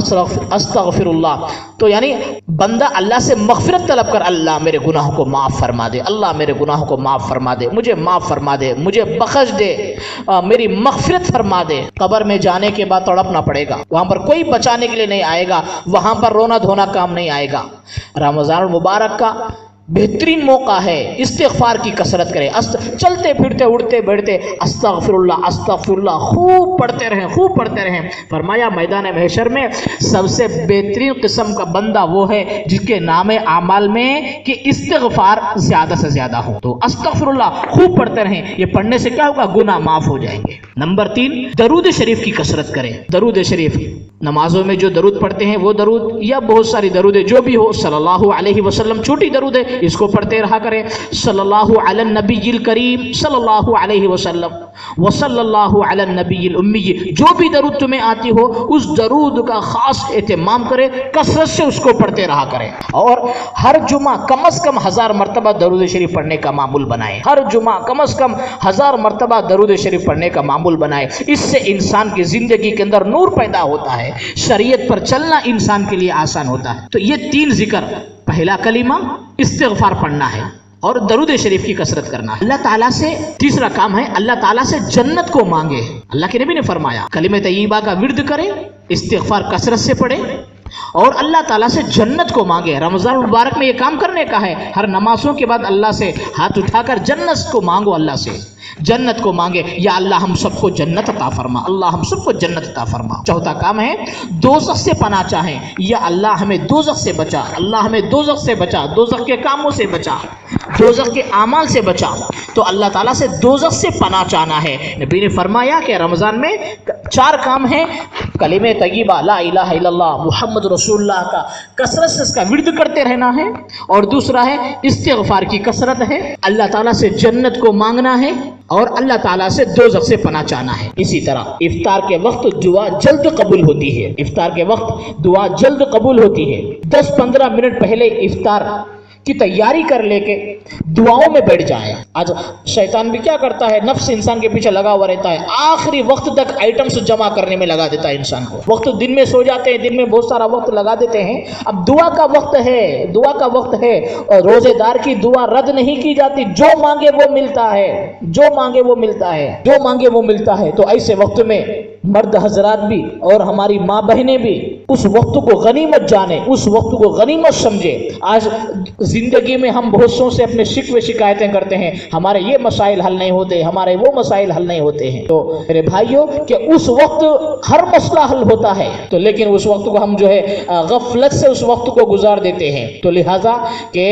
استغفر اللہ. تو یعنی بندہ اللہ سے مغفرت طلب کر, اللہ میرے گناہوں کو معاف فرما دے, اللہ میرے گناہوں کو معاف فرما دے, مجھے معاف فرما دے, مجھے بخش دے, میری مغفرت فرما دے. قبر میں جانے کے بعد تڑپنا پڑے گا, وہاں پر کوئی بچانے کے لیے نہیں آئے گا, وہاں پر رونا دھونا کام نہیں آئے گا. رمضان المبارک کا بہترین موقع ہے, استغفار کی کثرت کرے. چلتے پھرتے اڑتے بیٹھتے استغفر اللہ خوب پڑھتے رہیں. فرمایا میدان محشر میں سب سے بہترین قسم کا بندہ وہ ہے جس کے نام اعمال میں کہ استغفار زیادہ سے زیادہ ہو. تو استغفر اللہ خوب پڑھتے رہیں. یہ پڑھنے سے کیا ہوگا؟ گناہ معاف ہو جائیں گے. نمبر 3, درود شریف کی کثرت کریں. درود شریف نمازوں میں جو درود پڑھتے ہیں وہ درود یا بہت ساری درود جو بھی ہو, صلی اللہ علیہ وسلم چھوٹی درود ہے, اس کو پڑھتے رہا کریں. صلی اللہ علی النبی الکریم صلی اللہ علیہ وسلم وصلی اللہ علی النبی الامی. جو بھی درود تمہیں آتی ہو اس درود کا خاص اہتمام کرے, کثرت سے اس کو پڑھتے رہا کریں. اور ہر جمعہ کم از کم 1000 مرتبہ درود شریف پڑھنے کا معمول بنائے. ہر جمعہ کم از کم 1000 مرتبہ درود شریف پڑھنے کا معمول بنائے. اس سے انسان کی زندگی کے اندر نور پیدا ہوتا ہے, شریعت پر چلنا انسان کے لیے آسان ہوتا ہے. تو یہ 3 ذکر, پہلا کلمہ, استغفار پڑھنا ہے اور درود شریف کی کثرت کرنا ہے. اللہ تعالیٰ سے تیسرا کام ہے اللہ تعالیٰ سے جنت کو مانگے. اللہ کے نبی نے فرمایا کلمہ طیبہ کا ورد کرے, استغفار کثرت سے پڑھے اور اللہ تعالیٰ سے جنت کو مانگے. رمضان مبارک میں یہ کام کرنے کا ہے. ہر نمازوں کے بعد اللہ سے ہاتھ اٹھا کر جنت کو مانگو, اللہ سے جنت کو مانگے. یا اللہ ہم سب کو جنت عطا فرما, اللہ ہم سب کو جنت عطا فرما. چوتھا کام ہے دوزخ سے پناہ چاہیں. یا اللہ ہمیں دوزخ سے بچا, اللہ ہمیں دوزخ سے بچا, دوزخ کے کاموں سے بچا, دوزخ کے اعمال سے بچا. تو اللہ تعالیٰ سے دوزخ سے پناہ چاہنا ہے. نبی نے فرمایا کہ رمضان میں 4 کام ہیں, کلمہ طیبہ لا الہ الا اللہ محمد رسول اللہ کا کثرت سے اس کا ورد کرتے رہنا ہے, اور دوسرا ہے استغفار کی کثرت ہے, اللہ تعالیٰ سے جنت کو مانگنا ہے اور اللہ تعالیٰ سے دوزخ سے پناہ چاہنا ہے. اسی طرح افطار کے وقت دعا جلد قبول ہوتی ہے. افطار کے وقت دعا جلد قبول ہوتی ہے. 10-15 منٹ پہلے افطار کی تیاری کر لے کے دعاؤں میں بیٹھ جائیں. آج شیطان بھی کیا کرتا ہے, نفس انسان کے پیچھے لگا ہوا رہتا ہے, آخری وقت تک آئٹمس جمع کرنے میں لگا دیتا ہے انسان کو. وقت دن میں سو جاتے ہیں, دن میں بہت سارا وقت لگا دیتے ہیں. اب دعا کا وقت ہے, دعا کا وقت ہے, اور روزے دار کی دعا رد نہیں کی جاتی. جو مانگے وہ ملتا ہے, جو مانگے وہ ملتا ہے, جو مانگے وہ ملتا ہے. تو ایسے وقت میں مرد حضرات بھی اور ہماری ماں بہنیں بھی اس وقت کو غنیمت جانے, اس وقت کو غنیمت سمجھے. آج زندگی میں ہم بہت سو سے اپنے شکوے شکایتیں کرتے ہیں, ہمارے یہ مسائل حل نہیں ہوتے, ہمارے وہ مسائل حل نہیں ہوتے ہیں. تو میرے بھائیوں کہ اس وقت ہر مسئلہ حل ہوتا ہے, تو لیکن اس وقت کو ہم جو ہے غفلت سے اس وقت کو گزار دیتے ہیں. تو لہٰذا کہ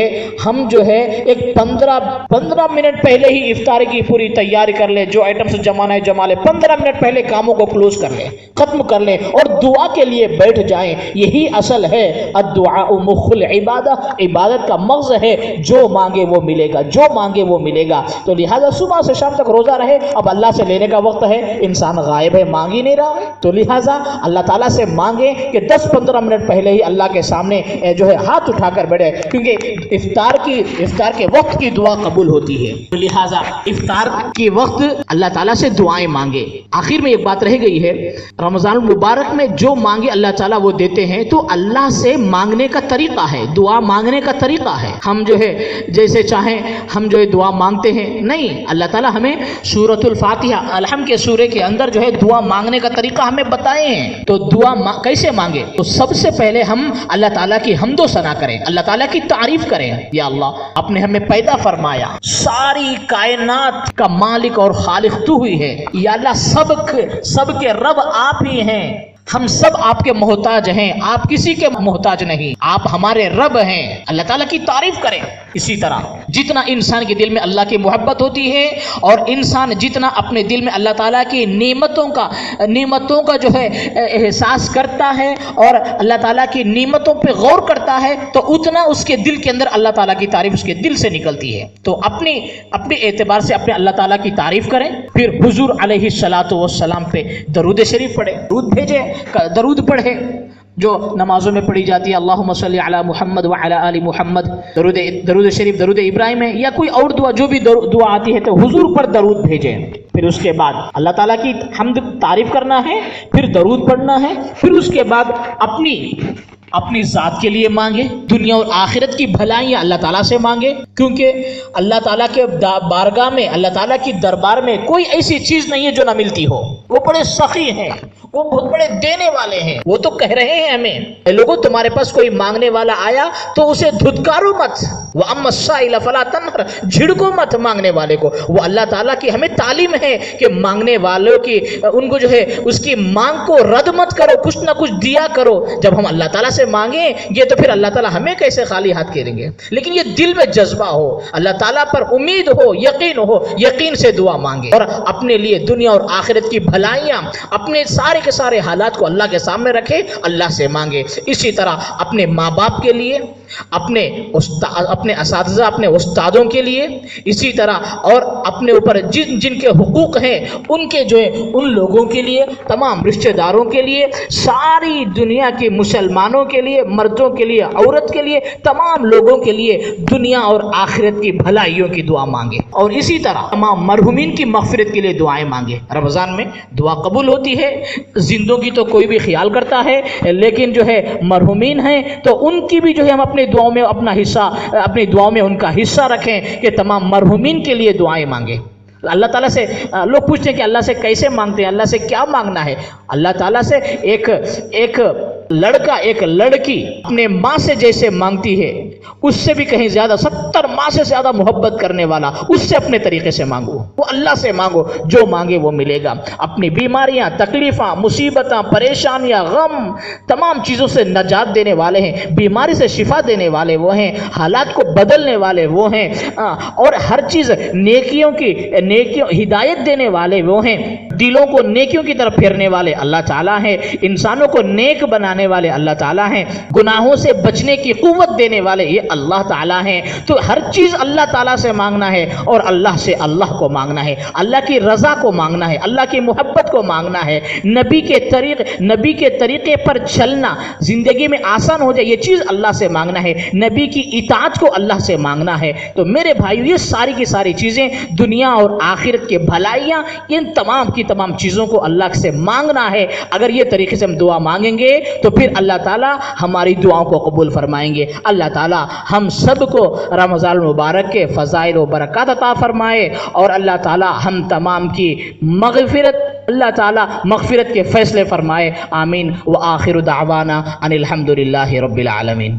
ہم جو ہے ایک 15 منٹ پہلے ہی افطار کی پوری تیاری کر لیں, جو آئٹمس جمانا ہے جما لیں, 15 منٹ پہلے کاموں کو کلوز کر لیں, ختم کر لیں اور دعا کے لیے بیٹھ جائیں. یہی اصل ہے الدعاء مخ العبادہ, عبادت کا مغز ہے. جو مانگے وہ ملے گا, جو مانگے وہ ملے گا. تو لہٰذا صبح سے شام تک روزہ رہے, اب اللہ سے لینے کا وقت ہے, انسان غائب ہے, مانگ ہی نہیں رہا. تو لہٰذا اللہ تعالیٰ سے مانگے کہ 10-15 منٹ پہلے ہی اللہ کے سامنے جو ہے ہاتھ اٹھا کر بیٹھے, کیونکہ افطار کے وقت کی دعا قبول ہوتی ہے. تو لہٰذا افطار کے وقت اللہ تعالیٰ سے دعائیں مانگے. آخر میں ایک بات رہ گئی ہے, رمضان المبارک میں جو مانگے اللہ تعالیٰ وہ دیتے ہیں. تو اللہ سے مانگنے کا طریقہ ہے, دعا مانگنے کا طریقہ ہے. ہم جو ہے جیسے چاہیں ہم جو ہے دعا مانگتے ہیں نہیں, اللہ تعالیٰ ہمیں سورۃ الفاتحہ الحمد کے سورے کے اندر جو ہے دعا مانگنے کا طریقہ ہمیں بتائے ہیں. تو دعا کیسے مانگے؟ تو سب سے پہلے ہم اللہ تعالیٰ کی حمد و ثنا کریں, اللہ تعالیٰ کی تعریف کریں. یا اللہ, آپ نے ہمیں پیدا فرمایا, ساری کائنات کا مالک اور خالق تو ہوئی ہے. یا اللہ, سب کے رب آپ ہی ہیں, ہم سب آپ کے محتاج ہیں, آپ کسی کے محتاج نہیں, آپ ہمارے رب ہیں. اللہ تعالیٰ کی تعریف کریں. اسی طرح جتنا انسان کے دل میں اللہ کی محبت ہوتی ہے اور انسان جتنا اپنے دل میں اللہ تعالیٰ کی نعمتوں کا جو ہے احساس کرتا ہے اور اللہ تعالیٰ کی نعمتوں پہ غور کرتا ہے, تو اتنا اس کے دل کے اندر اللہ تعالیٰ کی تعریف اس کے دل سے نکلتی ہے. تو اپنے اعتبار سے اپنے اللہ تعالیٰ کی تعریف کریں. پھر حضور علیہ الصلاۃ والسلام پہ درود شریف پڑھیں, درود بھیجیں, درود پڑھے جو نمازوں میں پڑھی جاتی ہے. اللہم صلی علی محمد وعلی آل محمد, درود شریف, درود ابراہیم ہے, یا کوئی اور دعا, جو بھی دعا آتی ہے تو حضور پر درود بھیجیں. پھر اس کے بعد اللہ تعالیٰ کی حمد تعریف کرنا ہے, پھر درود پڑھنا ہے. پھر اس کے بعد اپنی ذات کے لیے مانگے, دنیا اور آخرت کی بھلائیاں اللہ تعالیٰ سے مانگے, کیونکہ اللہ تعالیٰ کے بارگاہ میں, اللہ تعالیٰ کی دربار میں کوئی ایسی چیز نہیں ہے جو نہ ملتی ہو. وہ بڑے سخی ہیں, وہ بہت بڑے دینے والے ہیں. وہ تو کہہ رہے ہیں ہمیں, لوگوں تمہارے پاس کوئی مانگنے والا آیا تو اسے دھتکارو مت, وَأَمَّا السَّائِلَ فَلَا تَنْهَرْ, جھڑکو مت مانگنے والے کو. وہ اللہ تعالیٰ کی ہمیں تعلیم ہے کہ مانگنے والوں کی ان کو جو ہے اس کی مانگ کو رد مت کرو, کچھ نہ کچھ دیا کرو. جب ہم اللہ تعالیٰ سے مانگیں گے تو پھر اللہ تعالیٰ ہمیں کیسے خالی ہاتھ کریں گے؟ لیکن یہ دل میں جذبہ ہو, اللہ تعالیٰ پر امید ہو, یقین سے دعا مانگے, اور اپنے لیے دنیا اور آخرت کی بھلائیاں, اپنے سارے کے سارے حالات کو اللہ کے سامنے رکھے, اللہ سے مانگے. اسی طرح اپنے ماں باپ کے لیے, اپنے اساتذہ, اپنے استادوں کے لیے, اسی طرح اور اپنے اوپر جن کے حقوق ہیں ان کے جو ہے ان لوگوں کے لیے, تمام رشتہ داروں کے لیے, ساری دنیا کے مسلمانوں کے لیے, مردوں کے لیے, عورت کے لیے, تمام لوگوں کے لیے دنیا اور آخرت کی بھلائیوں کی دعا مانگے. اور اسی طرح تمام مرحومین کی مغفرت کے لیے دعائیں مانگے. رمضان میں دعا قبول ہوتی ہے. زندوں کی تو کوئی بھی خیال کرتا ہے, لیکن جو ہے مرحومین ہیں تو ان کی بھی جو ہے ہم اپنی دعاؤں میں ان کا حصہ رکھیں کہ تمام مرحومین کے لیے دعائیں مانگے. اللہ تعالیٰ سے لوگ پوچھتے ہیں کہ اللہ سے کیسے مانگتے ہیں, اللہ سے کیا مانگنا ہے؟ اللہ تعالیٰ سے ایک لڑکا, ایک لڑکی اپنے ماں سے جیسے مانگتی ہے اس سے بھی کہیں زیادہ, 70 ماں سے زیادہ محبت کرنے والا, اس سے اپنے طریقے سے مانگو. وہ اللہ سے مانگو, جو مانگے وہ ملے گا. اپنی بیماریاں, تکلیفاں, مصیبتاں, پریشانیاں, غم, تمام چیزوں سے نجات دینے والے ہیں, بیماری سے شفا دینے والے وہ ہیں, حالات کو بدلنے والے وہ ہیں, اور ہر چیز نیکیوں ہدایت دینے والے وہ ہیں. دلوں کو نیکیوں کی طرف پھیرنے والے اللہ تعالیٰ ہیں، انسانوں کو نیک بنانے والے اللہ تعالیٰ ہیں، گناہوں سے بچنے کی قوت دینے والے یہ اللہ تعالیٰ ہیں۔ تو ہر چیز اللہ تعالیٰ سے مانگنا ہے اور اللہ سے اللہ کو مانگنا ہے، اللہ کی رضا کو مانگنا ہے، اللہ کی محبت کو مانگنا ہے، نبی کے طریقے پر چلنا زندگی میں آسان ہو جائے یہ چیز اللہ سے مانگنا ہے، نبی کی اطاعت کو اللہ سے مانگنا ہے۔ تو میرے بھائیو یہ ساری کی ساری چیزیں دنیا اور آخرت کے بھلائیاں، ان تمام کی تمام چیزوں کو اللہ سے مانگنا ہے۔ اگر یہ طریقے سے ہم دعا مانگیں گے تو پھر اللہ تعالیٰ ہماری دعاؤں کو قبول فرمائیں گے۔ اللہ تعالیٰ ہم سب کو رمضان المبارک کے فضائل و برکات عطا فرمائے اور اللہ تعالیٰ ہم تمام کی اللہ تعالیٰ مغفرت کے فیصلے فرمائے۔ آمین۔ وآخر دعوانا ان الحمد للہ رب العالمین۔